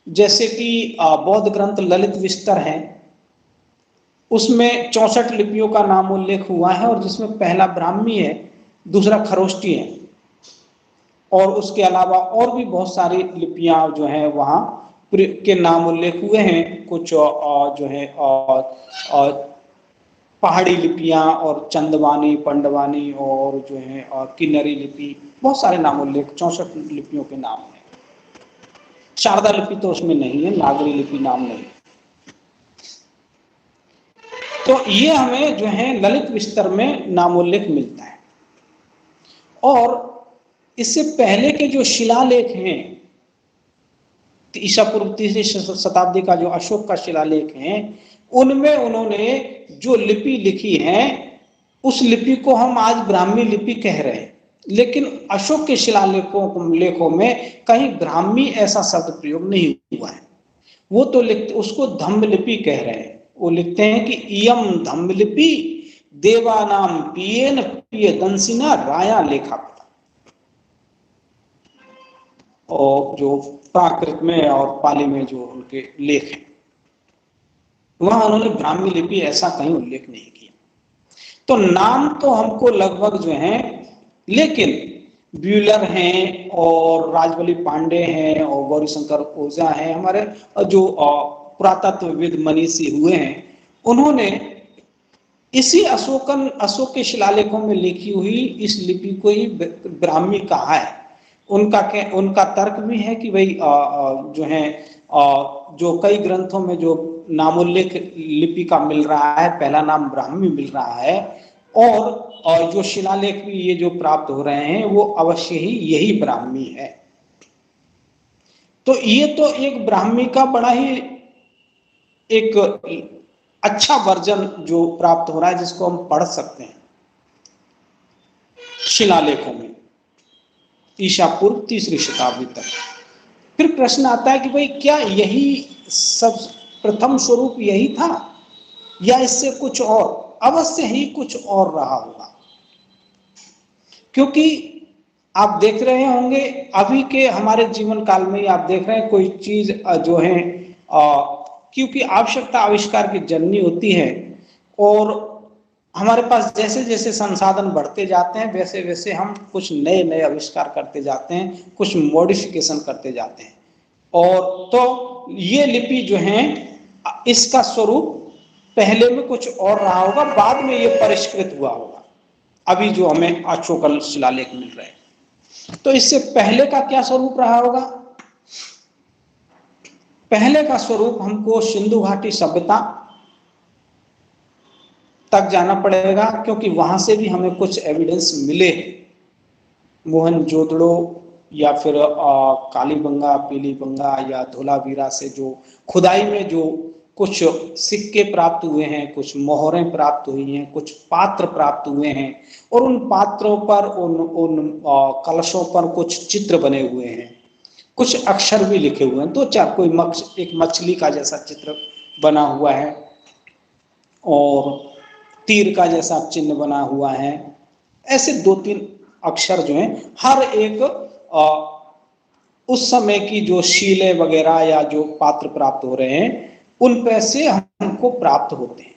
जैसे कि बौद्ध ग्रंथ ललित विस्तर है, उसमें 64 लिपियों का नाम उल्लेख हुआ है और जिसमें पहला ब्राह्मी है, दूसरा खरोष्टी है, और उसके अलावा और भी बहुत सारी लिपियां जो हैं वहां के नाम उल्लेख हुए हैं। कुछ जो है पहाड़ी लिपियां और चंदवानी, पंडवानी और जो है और किन्नरी लिपि, बहुत सारे नाम उल्लेख 64 लिपियों के नाम हैं। शारदा लिपि तो उसमें नहीं है, नागरी लिपि नाम नहीं। तो ये हमें जो है ललित विस्तर में नामोल्लेख मिलता है। और इससे पहले के जो शिलालेख हैं, ईसा पूर्व तीसरी शताब्दी का जो अशोक का शिलालेख है, उनमें उन्होंने जो लिपि लिखी है उस लिपि को हम आज ब्राह्मी लिपि कह रहे हैं, लेकिन अशोक के शिलालेखों में कहीं ब्राह्मी ऐसा शब्द प्रयोग नहीं हुआ है। वो तो लिखते उसको धम्म लिपि कह रहे हैं। वो लिखते हैं कि इयम धम्म लिपि देवानाम पियेन पिय दंसिना राया लेखा। और जो प्राकृत में और पाली में जो उनके लेख हैं, वहां उन्होंने ब्राह्मी लिपि ऐसा कहीं उल्लेख नहीं किया। तो नाम तो हमको लगभग जो है, लेकिन ब्यूलर हैं और राजबली पांडे हैं और गौरीशंकर ओझा हैं, हमारे जो पुरातत्वविद मनीषी हुए हैं, उन्होंने इसी अशोक के शिलालेखों में लिखी हुई इस लिपि को ही ब्राह्मी कहा है। उनका तर्क भी है कि भाई जो है जो कई ग्रंथों में जो नामोल्लेख लिपि का मिल रहा है, पहला नाम ब्राह्मी मिल रहा है, और जो शिलालेख भी ये जो प्राप्त हो रहे हैं वो अवश्य ही यही ब्राह्मी है। तो ये तो एक ब्राह्मी का बड़ा ही एक अच्छा वर्जन जो प्राप्त हो रहा है, जिसको हम पढ़ सकते हैं शिलालेखों में ईसा पूर्व तीसरी शताब्दी तक। फिर प्रश्न आता है कि भाई क्या यही सब प्रथम स्वरूप यही था या इससे कुछ और? अवश्य ही कुछ और रहा होगा, क्योंकि आप देख रहे होंगे अभी के हमारे जीवन काल में आप देख रहे हैं कोई चीज जो है क्योंकि आवश्यकता आविष्कार की जननी होती है, और हमारे पास जैसे जैसे संसाधन बढ़ते जाते हैं वैसे वैसे हम कुछ नए नए आविष्कार करते जाते हैं, कुछ मॉडिफिकेशन करते जाते हैं। और तो ये लिपि जो है इसका स्वरूप पहले में कुछ और रहा होगा, बाद में ये परिष्कृत हुआ होगा, अभी जो हमें अशोकल शिलालेख मिल रहे हैं। तो इससे पहले का क्या स्वरूप रहा होगा? पहले का स्वरूप हमको सिंधु घाटी सभ्यता तक जाना पड़ेगा, क्योंकि वहां से भी हमें कुछ एविडेंस मिले, मोहनजोदड़ो या फिर कालीबंगा, पीलीबंगा या धोलावीरा से जो खुदाई में जो कुछ सिक्के प्राप्त हुए हैं, कुछ मोहरें प्राप्त हुई हैं, कुछ पात्र प्राप्त हुए हैं, और उन पात्रों पर उन कलशों पर कुछ चित्र बने हुए हैं, कुछ अक्षर भी लिखे हुए हैं, दो चार, कोई एक मछली का जैसा चित्र बना हुआ है और तीर का जैसा चिन्ह बना हुआ है। ऐसे दो तीन अक्षर जो हैं, हर एक उस समय की जो शीलें वगैरह या जो पात्र प्राप्त हो रहे हैं उन पे से हमको प्राप्त होते हैं।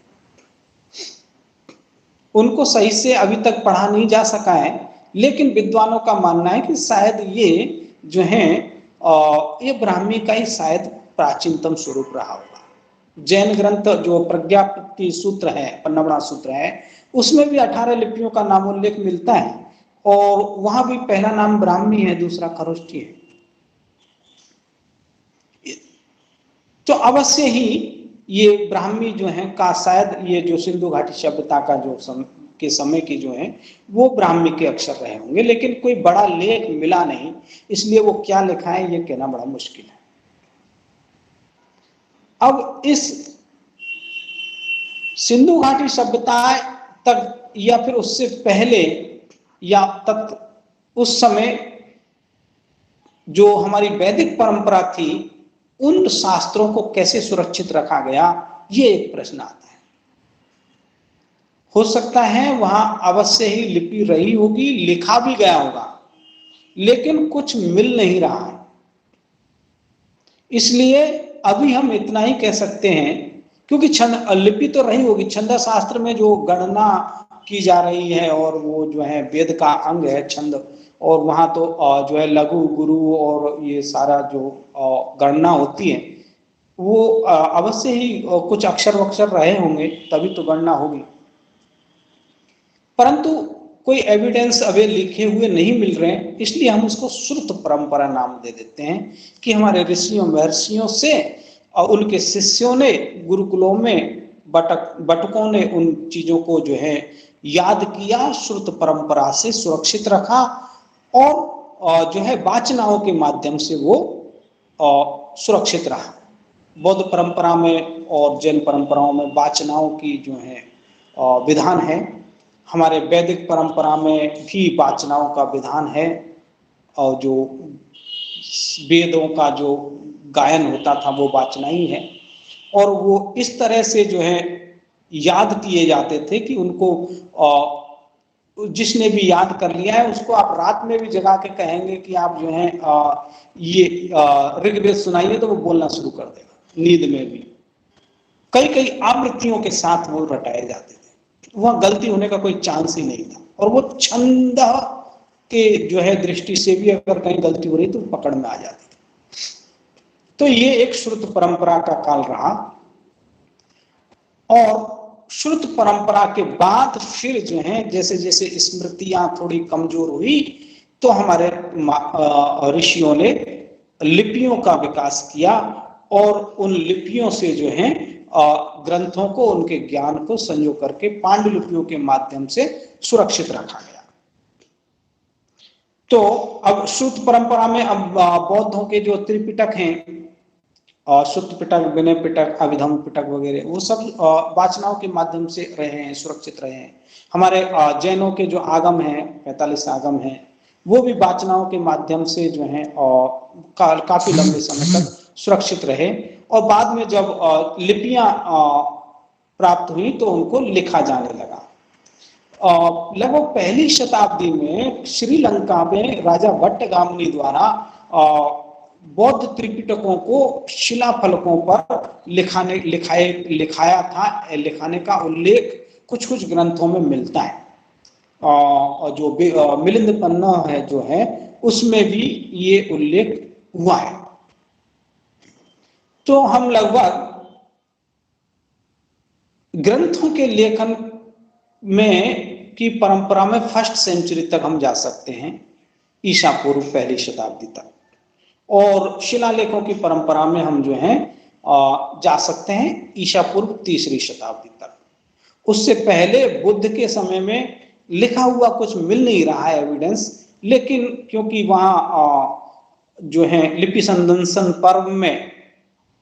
उनको सही से अभी तक पढ़ा नहीं जा सका है, लेकिन विद्वानों का मानना है कि शायद ये जो है ये ब्राह्मी का ही शायद प्राचीनतम स्वरूप रहा होगा। जैन ग्रंथ जो प्रज्ञाप्ति सूत्र है, पन्नवड़ा सूत्र है, उसमें भी 18 लिपियों का नामोल्लेख मिलता है, और वहां भी पहला नाम ब्राह्मी है, दूसरा खरोष्टी है। तो अवश्य ही ये ब्राह्मी जो है का शायद ये जो सिंधु घाटी सभ्यता का जो के समय की जो है वो ब्राह्मी के अक्षर रहे होंगे, लेकिन कोई बड़ा लेख मिला नहीं, इसलिए वो क्या लिखा है ये कहना बड़ा मुश्किल है। अब इस सिंधु घाटी सभ्यता तक या फिर उससे पहले या तक उस समय जो हमारी वैदिक परंपरा थी, उन शास्त्रों को कैसे सुरक्षित रखा गया, ये एक प्रश्न आता है। हो सकता है वहां अवश्य ही लिपि रही होगी, लिखा भी गया होगा, लेकिन कुछ मिल नहीं रहा है। इसलिए अभी हम इतना ही कह सकते हैं, क्योंकि छंद लिपि तो रही होगी, छंद शास्त्र में जो गणना की जा रही है और वो जो है वेद का अंग है छंद, और वहां तो जो है लघु गुरु और ये सारा जो गणना होती है वो अवश्य ही कुछ अक्षर वक्षर रहे होंगे, तभी तो गणना होगी। परंतु कोई एविडेंस अभी लिखे हुए नहीं मिल रहे हैं, इसलिए हम उसको श्रुत परंपरा नाम दे देते हैं कि हमारे ऋषियों महर्षियों से और उनके शिष्यों ने गुरुकुलों में बटकों ने उन चीजों को जो है याद किया, श्रुत परंपरा से सुरक्षित रखा, और जो है वाचनाओं के माध्यम से वो सुरक्षित रहा। बौद्ध परंपरा में और जैन परंपराओं में वाचनाओं की जो है विधान है, हमारे वैदिक परंपरा में भी वाचनाओं का विधान है, और जो वेदों का जो गायन होता था वो वाचना ही है, और वो इस तरह से जो है याद किए जाते थे कि उनको जिसने भी याद कर लिया है उसको आप रात में भी जगा के कहेंगे कि आप जो है ये ऋग्वेद सुनाइए तो वो बोलना शुरू कर देगा, नींद में भी। कई कई आवृत्तियों के साथ वो रटाए जाते थे, वहां गलती होने का कोई चांस ही नहीं था, और वो छंद के जो है दृष्टि से भी अगर कहीं गलती हो रही तो पकड़ में आ जाती थी। तो ये एक श्रुत परंपरा का काल रहा, और श्रुत परंपरा के बाद फिर जो है जैसे जैसे स्मृतियां थोड़ी कमजोर हुई तो हमारे ऋषियों ने लिपियों का विकास किया, और उन लिपियों से जो है ग्रंथों को, उनके ज्ञान को संजो करके पांडुलिपियों के माध्यम से सुरक्षित रखा गया। तो अब श्रुत परंपरा में अब बौद्धों के जो त्रिपिटक हैं, शुद्ध पिटक, विनय पिटक, अभिधम पिटक वगैरह, वो सब वाचनाओं के माध्यम से रहे हैं, सुरक्षित रहे हैं। हमारे जैनों के जो आगम हैं, 45 आगम हैं, वो भी वाचनाओं के माध्यम से जो है काफी लंबे समय तक सुरक्षित रहे, और बाद में जब लिपियां प्राप्त हुई तो उनको लिखा जाने लगा। लगभग पहली शताब्दी में श्रीलंका में राजा भट्टगामिनी द्वारा बौद्ध त्रिपिटकों को शिलाफलकों पर लिखाया था, लिखाने का उल्लेख कुछ कुछ ग्रंथों में मिलता है, और जो मिलिंद पन्ना है जो है उसमें भी ये उल्लेख हुआ है। तो हम लगभग ग्रंथों के लेखन में की परंपरा में फर्स्ट सेंचुरी तक हम जा सकते हैं, ईसा पूर्व पहली शताब्दी तक, और शिलालेखों की परंपरा में हम जो है जा सकते हैं ईसा पूर्व तीसरी शताब्दी तक। उससे पहले बुद्ध के समय में लिखा हुआ कुछ मिल नहीं रहा है एविडेंस, लेकिन क्योंकि वहाँ जो है लिपि संदर्शन पर्व में,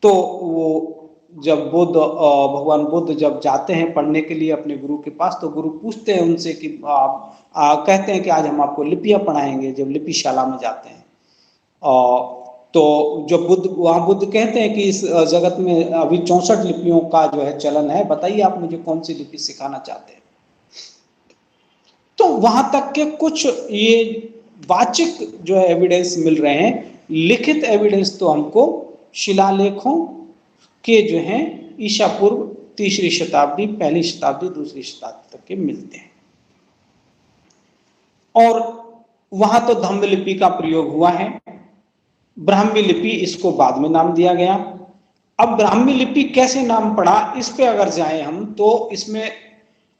तो वो जब भगवान बुद्ध जब जाते हैं पढ़ने के लिए अपने गुरु के पास, तो गुरु पूछते हैं उनसे कि कहते हैं कि आज हम आपको लिपियां पढ़ाएंगे, जब लिपिशाला में जाते हैं। तो जो बुद्ध कहते हैं कि इस जगत में अभी 64 लिपियों का जो है चलन है, बताइए आप मुझे कौन सी लिपि सिखाना चाहते हैं। तो वहां तक के कुछ ये वाचिक जो है एविडेंस मिल रहे हैं, लिखित एविडेंस तो हमको शिलालेखों के जो है ईसा पूर्व तीसरी शताब्दी, पहली शताब्दी, दूसरी शताब्दी तक के मिलते हैं। और वहां तो धम्म लिपि का प्रयोग हुआ है, ब्राह्मी लिपि इसको बाद में नाम दिया गया। अब ब्राह्मी लिपि कैसे नाम पड़ा, इस पे अगर जाएं हम तो इसमें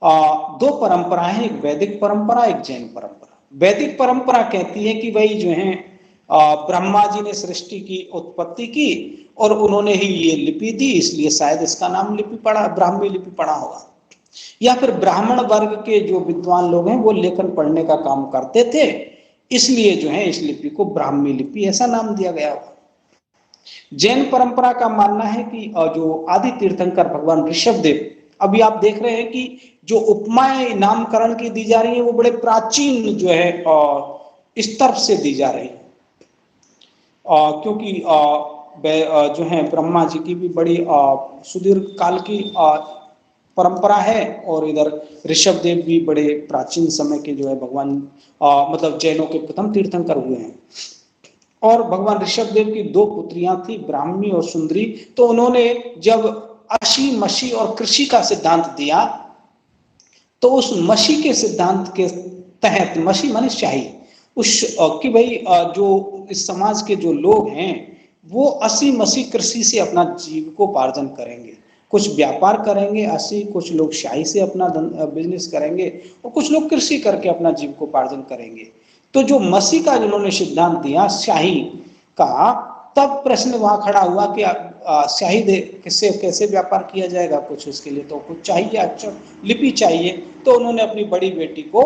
दो परंपराएं हैं, एक वैदिक परंपरा, एक जैन परंपरा। वैदिक परंपरा कहती है कि भाई जो है ब्रह्मा जी ने सृष्टि की उत्पत्ति की और उन्होंने ही ये लिपि दी, इसलिए शायद इसका नाम लिपि पड़ा, ब्राह्मी लिपि पड़ा होगा। या फिर ब्राह्मण वर्ग के जो विद्वान लोग हैं वो लेखन पढ़ने का काम करते थे, इसलिए जो है इस लिपि को ब्राह्मी लिपि ऐसा नाम दिया गया होगा। जैन परंपरा का मानना है कि जो आदि तीर्थंकर भगवान ऋषभदेव, अभी आप देख रहे हैं कि जो उपमाएं नामकरण की दी जा रही है वो बड़े प्राचीन जो है स्तर से दी जा रही है, क्योंकि जो है ब्रह्मा जी की भी बड़ी सुदीर्घ काल की परंपरा है। और इधर ऋषभ देव भी बड़े प्राचीन समय के जो है भगवान मतलब जैनों के प्रथम तीर्थंकर हुए हैं। और भगवान ऋषभ देव की 2 पुत्रियां थी, ब्राह्मी और सुंदरी। तो उन्होंने जब अशी मशी और कृषि का सिद्धांत दिया, तो उस मशी के सिद्धांत के तहत, मशी माने शाही, उस कि भाई जो इस समाज के जो लोग हैं वो असी मसी कृषि से अपना जीविकोपार्जन करेंगे, कुछ व्यापार करेंगे असी, कुछ लोग शाही से अपना बिजनेस करेंगे और कुछ लोग कृषि करके अपना जीविकोपार्जन करेंगे। तो जो मसी का जिन्होंने सिद्धांत दिया शाही का, तब प्रश्न वहां खड़ा हुआ कि शाही किससे कैसे व्यापार किया जाएगा, कुछ उसके लिए तो कुछ चाहिए, अक्षर लिपि चाहिए। तो उन्होंने अपनी बड़ी बेटी को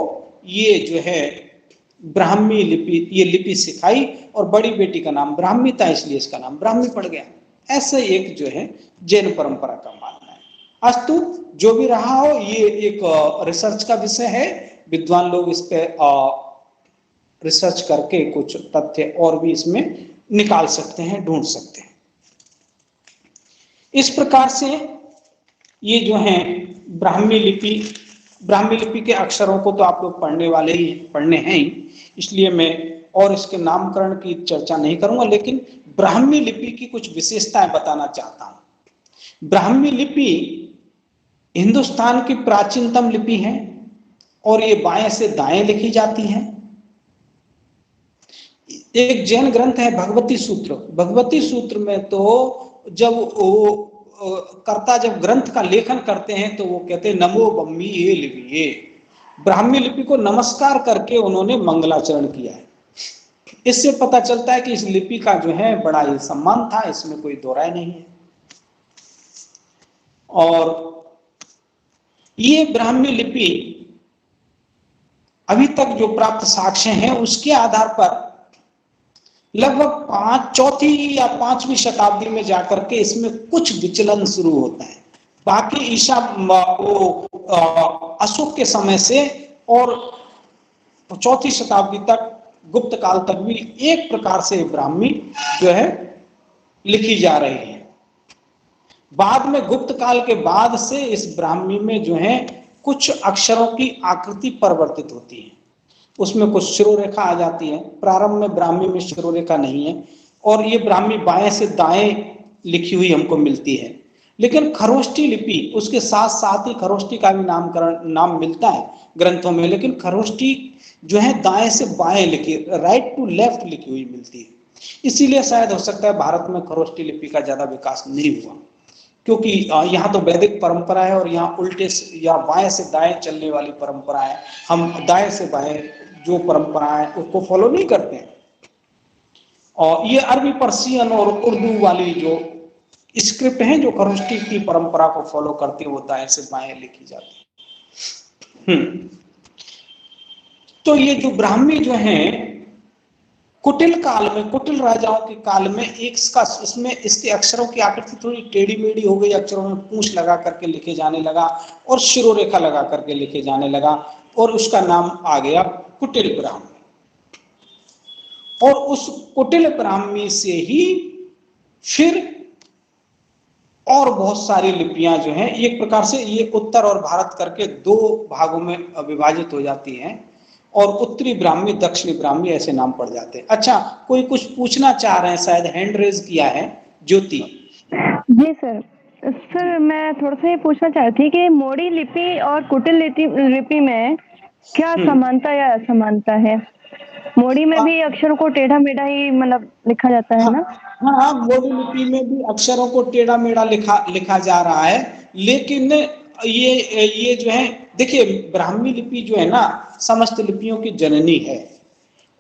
ये जो है ब्राह्मी लिपि, ये लिपि सिखाई और बड़ी बेटी का नाम ब्राह्मी था, इसलिए इसका नाम ब्राह्मी पड़ गया। ऐसे एक जो है जैन परंपरा का मानना है। अस्तु जो भी रहा हो, ये एक रिसर्च का विषय है, विद्वान लोग इस पे रिसर्च करके कुछ तथ्य और भी इसमें निकाल सकते हैं, ढूंढ सकते हैं। इस प्रकार से ये जो है ब्राह्मी लिपि के अक्षरों को तो आप लोग पढ़ने हैं ही, इसलिए मैं और इसके नामकरण की चर्चा नहीं करूंगा, लेकिन ब्राह्मी लिपि की कुछ विशेषताएं बताना चाहता हूं। ब्राह्मी लिपि हिंदुस्तान की प्राचीनतम लिपि है और ये बाएं से दाएं लिखी जाती है। एक जैन ग्रंथ है भगवती सूत्र। भगवती सूत्र में तो जब वो कर्ता जब ग्रंथ का लेखन करते हैं तो वो कहते हैं नमो ब्रह्मी ये लिपि, ब्राह्मी लिपि को नमस्कार करके उन्होंने मंगलाचरण किया है। इससे पता चलता है कि इस लिपि का जो है बड़ा ही सम्मान था, इसमें कोई दो राय नहीं है। और ये ब्राह्मी लिपि अभी तक जो प्राप्त साक्ष्य हैं उसके आधार पर लगभग चौथी या 5वीं शताब्दी में जाकर के इसमें कुछ विचलन शुरू होता है। बाकी अशोक के समय से और 4वीं शताब्दी तक, गुप्त काल तक भी एक प्रकार से ब्राह्मी जो है लिखी जा रही है। बाद में गुप्त काल के बाद से इस ब्राह्मी में जो है कुछ अक्षरों की आकृति परिवर्तित होती है, उसमें कुछ शिरोरेखा आ जाती है। प्रारंभ में ब्राह्मी में शिरोरेखा नहीं है और ये ब्राह्मी बाएं से दाएं लिखी हुई हमको मिलती है। लेकिन खरोष्टी लिपि, उसके साथ साथ ही खरोष्टी का भी नाम मिलता है ग्रंथों में, लेकिन खरोष्टी जो है दाएं से बाएं लिखी, राइट टू लेफ्ट लिखी हुई मिलती है। इसीलिए शायद हो सकता है भारत में खरोष्टी लिपि का ज्यादा विकास नहीं हुआ, क्योंकि यहाँ तो वैदिक परंपरा है और यहाँ उल्टे या बाएं से दाएं चलने वाली परंपरा है। हम दाएं से बाएं जो परंपरा है उसको फॉलो नहीं करते हैं। और ये अरबी, पर्शियन और उर्दू वाली जो स्क्रिप्ट है जो खरोष्टी की परंपरा को फॉलो करती है, वो दाएं से बाएं लिखी जाती है। तो ये जो ब्राह्मी जो है कुटिल काल में, कुटिल राजाओं के काल में इसमें इसके अक्षरों की आकृति थोड़ी टेढ़ी मेढ़ी हो गई, अक्षरों में पूंछ लगा करके लिखे जाने लगा और शिरोरेखा लगा करके लिखे जाने लगा और उसका नाम आ गया कुटिल ब्राह्मी। और उस कुटिल ब्राह्मी से ही फिर और बहुत सारी लिपियां जो हैं, एक प्रकार से ये उत्तर और भारत करके 2 भागों में विभाजित हो जाती हैं और उत्तरी ब्राह्मी, दक्षिणी ब्राह्मी ऐसे नाम पड़ जाते हैं। अच्छा, कोई कुछ पूछना चाह रहे हैं, शायद हैंड रेज किया है ज्योति। जी सर मैं थोड़ा सा ये पूछना चाहती थी कि मोड़ी लिपि और कुटिल लिपि में क्या समानता या असमानता है? मोड़ी में भी अक्षरों को टेढ़ा मेढ़ा ही मतलब लिखा जाता है ना? हाँ, मोड़ी लिपि में भी अक्षरों को टेढ़ा मेढ़ा लिखा जा रहा है, लेकिन ये जो है, देखिए ब्राह्मी लिपि जो है ना समस्त लिपियों की जननी है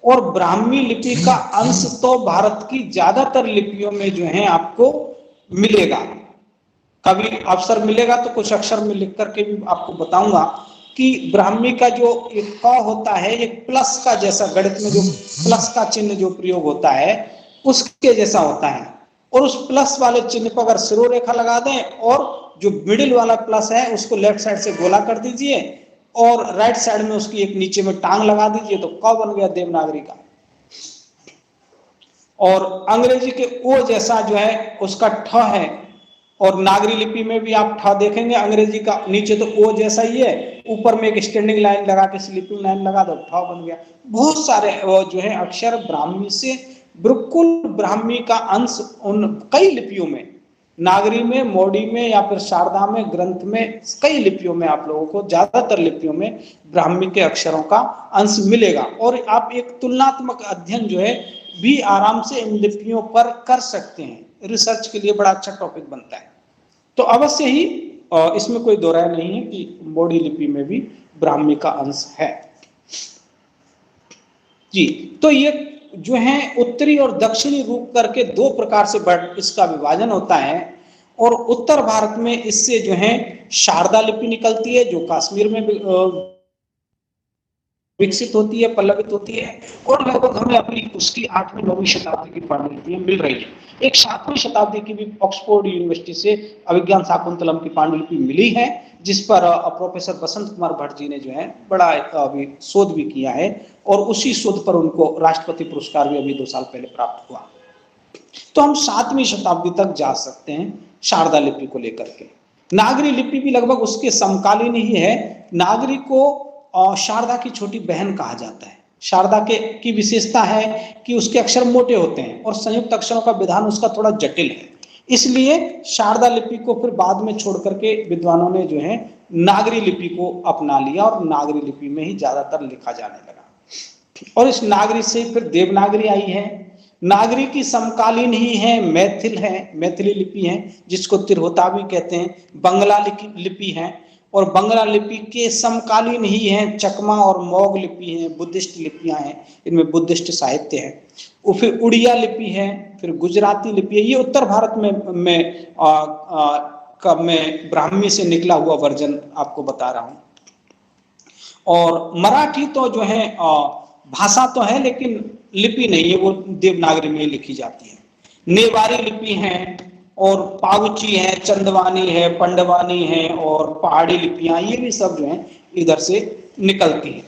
और ब्राह्मी लिपि का अंश तो भारत की ज्यादातर लिपियों में जो है आपको मिलेगा। कभी अवसर मिलेगा तो कुछ अक्षर में लिख करके भी आपको बताऊंगा कि ब्राह्मी का जो एक क होता है, एक प्लस का जैसा, गणित में जो प्लस का चिन्ह जो प्रयोग होता है उसके जैसा होता है, और उस प्लस वाले चिन्ह पर अगर शिरोरेखा लगा दें और जो मिडिल वाला प्लस है उसको लेफ्ट साइड से गोला कर दीजिए और राइट साइड में उसकी एक नीचे में टांग लगा दीजिए तो क बन गया देवनागरी का। और अंग्रेजी के ओ जैसा जो है उसका ठ है, और नागरी लिपि में भी आप ठा देखेंगे अंग्रेजी का, नीचे तो ओ जैसा ही है, ऊपर में एक स्टैंडिंग लाइन लगा के स्लीपिंग लाइन लगा दो, ठा बन गया। बहुत सारे जो है अक्षर ब्राह्मी से बिल्कुल ब्राह्मी का अंश उन कई लिपियों में, नागरी में, मोडी में या फिर शारदा में, ग्रंथ में, कई लिपियों में आप लोगों को, ज्यादातर लिपियों में ब्राह्मी के अक्षरों का अंश मिलेगा। और आप एक तुलनात्मक अध्ययन जो है भी आराम से इन लिपियों पर कर सकते हैं, रिसर्च के लिए बड़ा अच्छा टॉपिक बनता है। तो अवश्य ही इसमें कोई दो राय नहीं है कि मोडी लिपि में भी ब्राह्मी का अंश है जी। तो ये जो है उत्तरी और दक्षिणी रूप करके दो प्रकार से इसका विभाजन होता है। और उत्तर भारत में इससे जो है शारदा लिपि निकलती है, जो कश्मीर में विकसित होती है, पल्लवित होती है, और लगभग हमें अभी उसकी 8वीं 9वीं शताब्दी की पांडुलिपियां मिल रही है। एक 7वीं शताब्दी की भी ऑक्सफोर्ड यूनिवर्सिटी से अभिज्ञान शाकुंतलम की पांडुलिपि मिली है, जिस पर प्रोफेसर बसंत कुमार भट्ट जी ने जो है बड़ा अभी शोध भी किया है, और उसी शोध पर उनको राष्ट्रपति पुरस्कार भी अभी 2 साल पहले प्राप्त हुआ। तो हम 7वीं शताब्दी तक जा सकते हैं शारदा लिपि को लेकर के। नागरी लिपि भी लगभग उसके समकालीन ही है। नागरी को शारदा की छोटी बहन कहा जाता है। शारदा की विशेषता है कि उसके अक्षर मोटे होते हैं और संयुक्त अक्षरों का विधान उसका थोड़ा जटिल है, इसलिए शारदा लिपि को फिर बाद में छोड़ करके विद्वानों ने जो है नागरी लिपि को अपना लिया और नागरी लिपि में ही ज्यादातर लिखा जाने लगा। और इस नागरी से फिर देवनागरी आई है। नागरी की समकालीन ही है मैथिली लिपि है, जिसको तिरहुता भी कहते हैं। बंगला लिपि है, और बंगला लिपि के समकालीन ही हैं चकमा और मोग लिपि है, बुद्धिस्ट लिपियां हैं, इनमें बुद्धिस्ट साहित्य है। और फिर उड़िया लिपि है, फिर गुजराती लिपि है। ये उत्तर भारत में ब्राह्मी से निकला हुआ वर्जन आपको बता रहा हूं। और मराठी तो जो है भाषा तो है लेकिन लिपि नहीं है, वो देवनागरी में लिखी जाती है। नेवारी लिपि है, और पावची है, चंदवानी है, पंडवानी है, और पहाड़ी लिपियां, ये भी सब जो है इधर से निकलती है।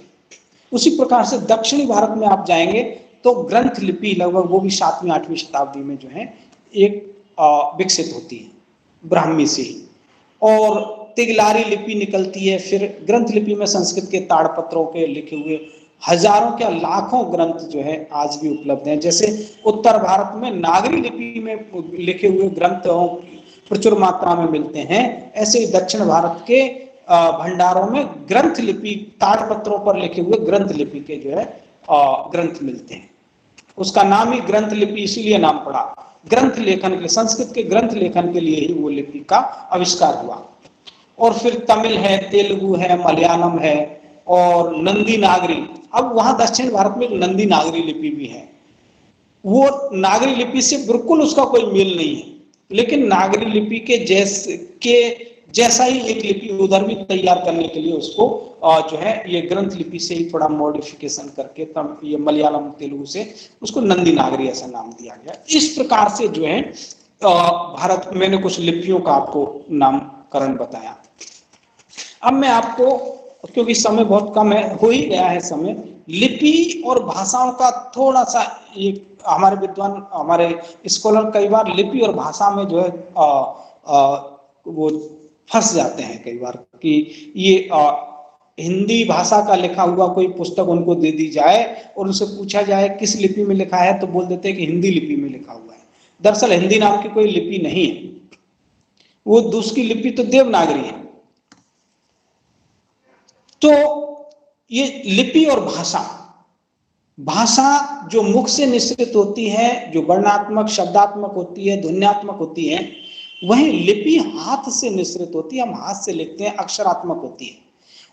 उसी प्रकार से दक्षिणी भारत में आप जाएंगे तो ग्रंथ लिपि लगभग वो भी 7वीं 8वीं शताब्दी में जो है एक विकसित होती है ब्राह्मी से ही। और तिगलारी लिपि निकलती है। फिर ग्रंथ लिपि में संस्कृत के ताड़पत्रों के लिखे हुए हजारों क्या लाखों ग्रंथ जो है आज भी उपलब्ध हैं। जैसे उत्तर भारत में नागरी लिपि में लिखे हुए ग्रंथ प्रचुर मात्रा में मिलते हैं, ऐसे ही दक्षिण भारत के भंडारों में ग्रंथ लिपि, ताड़पत्रों पर लिखे हुए ग्रंथ लिपि के जो है ग्रंथ मिलते हैं। उसका नाम ही ग्रंथ लिपि इसीलिए नाम पड़ा, ग्रंथ लेखन के लिए, संस्कृत के ग्रंथ लेखन के लिए ही वो लिपि का आविष्कार हुआ। और फिर तमिल है, तेलुगु है, मलयालम है, और नंदी नागरी। अब वहां दक्षिण भारत में नंदी नागरी लिपि भी है। वो नागरी लिपि से बिल्कुल उसका कोई मेल नहीं है, लेकिन नागरी लिपि के जैसा ही एक लिपि उधर भी तैयार करने के लिए उसको जो है ये ग्रंथ लिपि से ही थोड़ा मॉडिफिकेशन करके ये मलयालम तेलुगु से उसको नंदी नागरी ऐसा नाम दिया गया। इस प्रकार से जो है भारत, मैंने कुछ लिपियों का आपको नामकरण बताया। अब मैं आपको, क्योंकि समय बहुत कम है, हो ही गया है समय, लिपि और भाषाओं का थोड़ा सा एक हमारे विद्वान, हमारे स्कॉलर कई बार लिपि और भाषा में जो है वो फंस जाते हैं कई बार कि ये हिंदी भाषा का लिखा हुआ कोई पुस्तक उनको दे दी जाए और उनसे पूछा जाए किस लिपि में लिखा है, तो बोल देते हैं कि हिंदी लिपि में लिखा हुआ है। दरअसल हिंदी नाम की कोई लिपि नहीं है, वो दूसरी लिपि तो देवनागरी है। तो ये लिपि और भाषा जो मुख से निश्चित होती है, जो वर्णात्मक शब्दात्मक होती है, ध्वन्यात्मक होती है, वहीं लिपि हाथ से निश्चित होती है, हम हाथ से लिखते हैं, अक्षरात्मक होती है।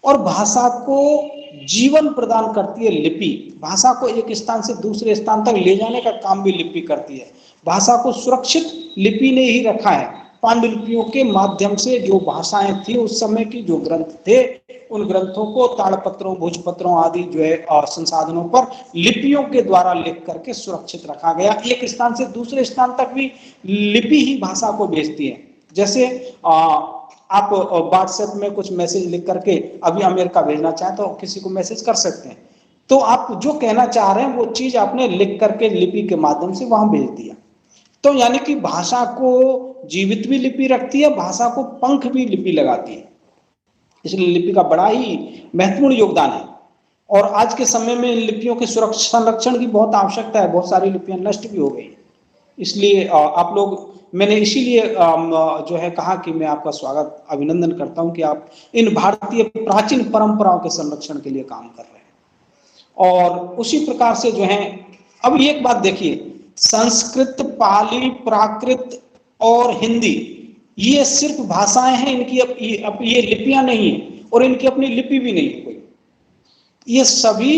और भाषा को जीवन प्रदान करती है लिपि। भाषा को एक स्थान से दूसरे स्थान तक ले जाने का काम भी लिपि करती है। भाषा को सुरक्षित लिपि ने ही रखा है। पांडुलिपियों के माध्यम से जो भाषाएं थी उस समय की, जो ग्रंथ थे, उन ग्रंथों को ताड़पत्रों, भोजपत्रों आदि जो है संसाधनों पर लिपियों के द्वारा लिख करके सुरक्षित रखा गया। एक स्थान से दूसरे स्थान तक भी लिपि ही भाषा को भेजती है। जैसे आप व्हाट्सएप में कुछ मैसेज लिख करके अभी अमेरिका भेजना चाहें तो किसी को मैसेज कर सकते हैं, तो आप जो कहना चाह रहे हैं वो चीज आपने लिख करके लिपि के माध्यम से वहां भेज दिया। तो यानी कि भाषा को जीवित भी लिपि रखती है, भाषा को पंख भी लिपि लगाती है। इसलिए लिपि का बड़ा ही महत्वपूर्ण योगदान है। और आज के समय में इन लिपियों के सुरक्षा संरक्षण की बहुत आवश्यकता है, बहुत सारी लिपियां नष्ट भी हो गई। इसलिए आप लोग, मैंने इसीलिए जो है कहा कि मैं आपका स्वागत अभिनंदन करता हूं कि आप इन भारतीय प्राचीन परंपराओं के संरक्षण के लिए काम कर रहे हैं। और उसी प्रकार से जो है, अब एक बात देखिए, संस्कृत, पाली, प्राकृत और हिंदी, ये सिर्फ भाषाएं हैं, इनकी अब ये लिपियां नहीं है, और इनकी अपनी लिपि भी नहीं है कोई। ये सभी,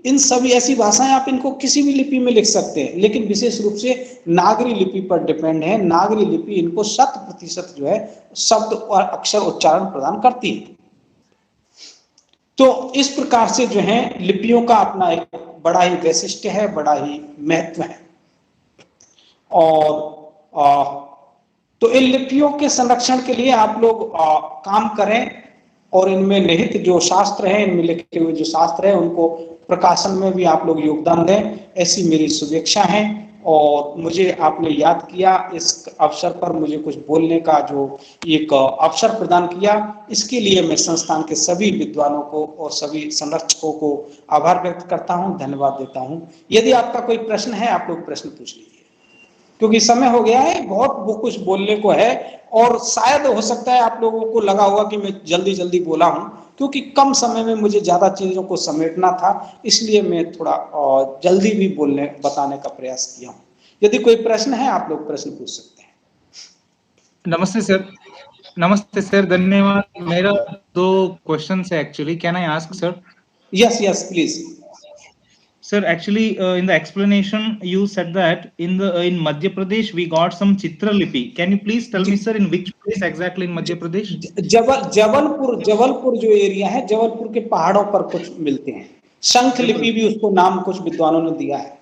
इन सभी ऐसी भाषाएं, आप इनको किसी भी लिपि में लिख सकते हैं, लेकिन विशेष रूप से नागरी लिपि पर डिपेंड है। नागरी लिपि इनको 100% जो है शब्द और अक्षर उच्चारण प्रदान करती है। तो इस प्रकार से जो है लिपियों का अपना एक बड़ा ही वैशिष्ट्य है, बड़ा ही महत्व है। और तो इन लिपियों के संरक्षण के लिए आप लोग काम करें, और इनमें निहित जो शास्त्र है, इनमें लिखे हुए जो शास्त्र है, उनको प्रकाशन में भी आप लोग योगदान दें, ऐसी मेरी शुभेच्छा है। और मुझे आपने याद किया, इस अवसर पर मुझे कुछ बोलने का जो एक अवसर प्रदान किया, इसके लिए मैं संस्थान के सभी विद्वानों को और सभी संरक्षकों को आभार व्यक्त करता हूं, धन्यवाद देता हूं। यदि आपका कोई प्रश्न है, आप लोग प्रश्न पूछ लीजिए, क्योंकि समय हो गया है, बहुत वो कुछ बोलने को है। और शायद हो सकता है आप लोगों को लगा होगा कि मैं जल्दी जल्दी बोला हूं, क्योंकि कम समय में मुझे ज्यादा चीजों को समेटना था, इसलिए मैं थोड़ा जल्दी भी बताने का प्रयास किया हूं। यदि कोई प्रश्न है, आप लोग प्रश्न पूछ सकते हैं। नमस्ते सर। नमस्ते सर, धन्यवाद। मेरा 2 क्वेश्चन है actually, can I ask sir? Yes please. Sir, actually, in the explanation, you said that in Madhya Pradesh we got some Chitra Lipi. Can you please tell me, sir, in which place exactly in Madhya Pradesh? Jabalpur जो area है, जबलपुर के पहाड़ों पर कुछ मिलते हैं। शंख लिपि भी उसको नाम कुछ विद्वानों ने दिया है।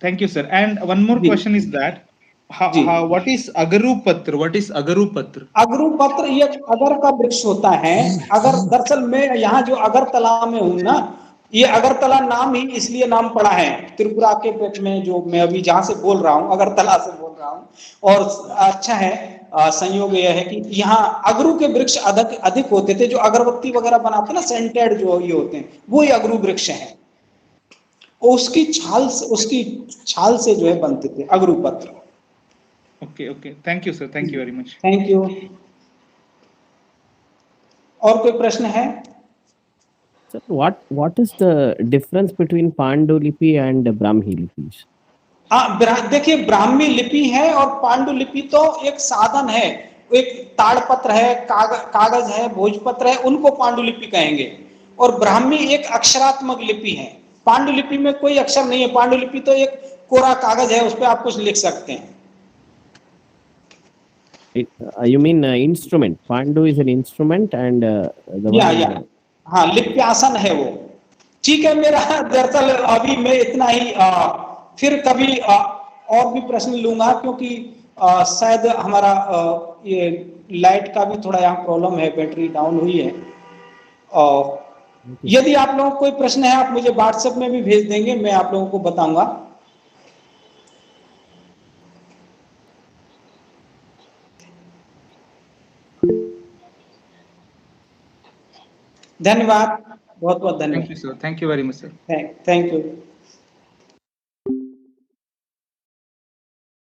Thank you, sir. And one more question is that what is Agaru Patra? What is Agaru Patra? अगरू पत्र ये अगर का वृक्ष होता है। अगर, दरअसल मैं यहाँ जो अगरतला में हूँ ना, ये अगरतला नाम ही इसलिए नाम पड़ा है त्रिपुरा के पेट में, जो मैं अभी जहां से बोल रहा हूँ, अगरतला से बोल रहा हूँ। और अच्छा है, संयोग यह है कि यहाँ अगरू के वृक्ष अधिक होते थे। जो अगरबत्ती वगैरह बनाते ना, सेंटेड जो ये होते हैं, वो ही अगरू वृक्ष हैं। उसकी छाल से जो है बनते थे अगरू पत्र। Okay. Thank you, sir. Thank you very much. Thank you. और कोई प्रश्न है? Sir, what is the difference between Pandulipi and Brahmi lipis? देखिए, ब्राह्मी लिपि है और पांडुलिपि तो एक साधन है, एक ताड़पत्र है, कागज है, भोजपत्र है, उनको पांडुलिपि कहेंगे। और ब्राह्मी एक अक्षरात्मक लिपि है। पांडुलिपि में कोई अक्षर नहीं है। पांडुलिपि तो एक कोरा कागज है, उस पर आप कुछ लिख सकते हैं। You mean instrument? Pandu is an instrument and हाँ, लिप्यासन है वो। ठीक है, मेरा दरअसल अभी मैं इतना ही, फिर कभी और भी प्रश्न लूंगा, क्योंकि शायद हमारा ये लाइट का भी थोड़ा यहाँ प्रॉब्लम है, बैटरी डाउन हुई है। यदि आप लोगों को कोई प्रश्न है, आप मुझे व्हाट्सएप में भी भेज देंगे, मैं आप लोगों को बताऊंगा। धन्यवाद, बहुत बहुत धन्यवाद। Thank you, sir. Thank you very much, sir. Thank you.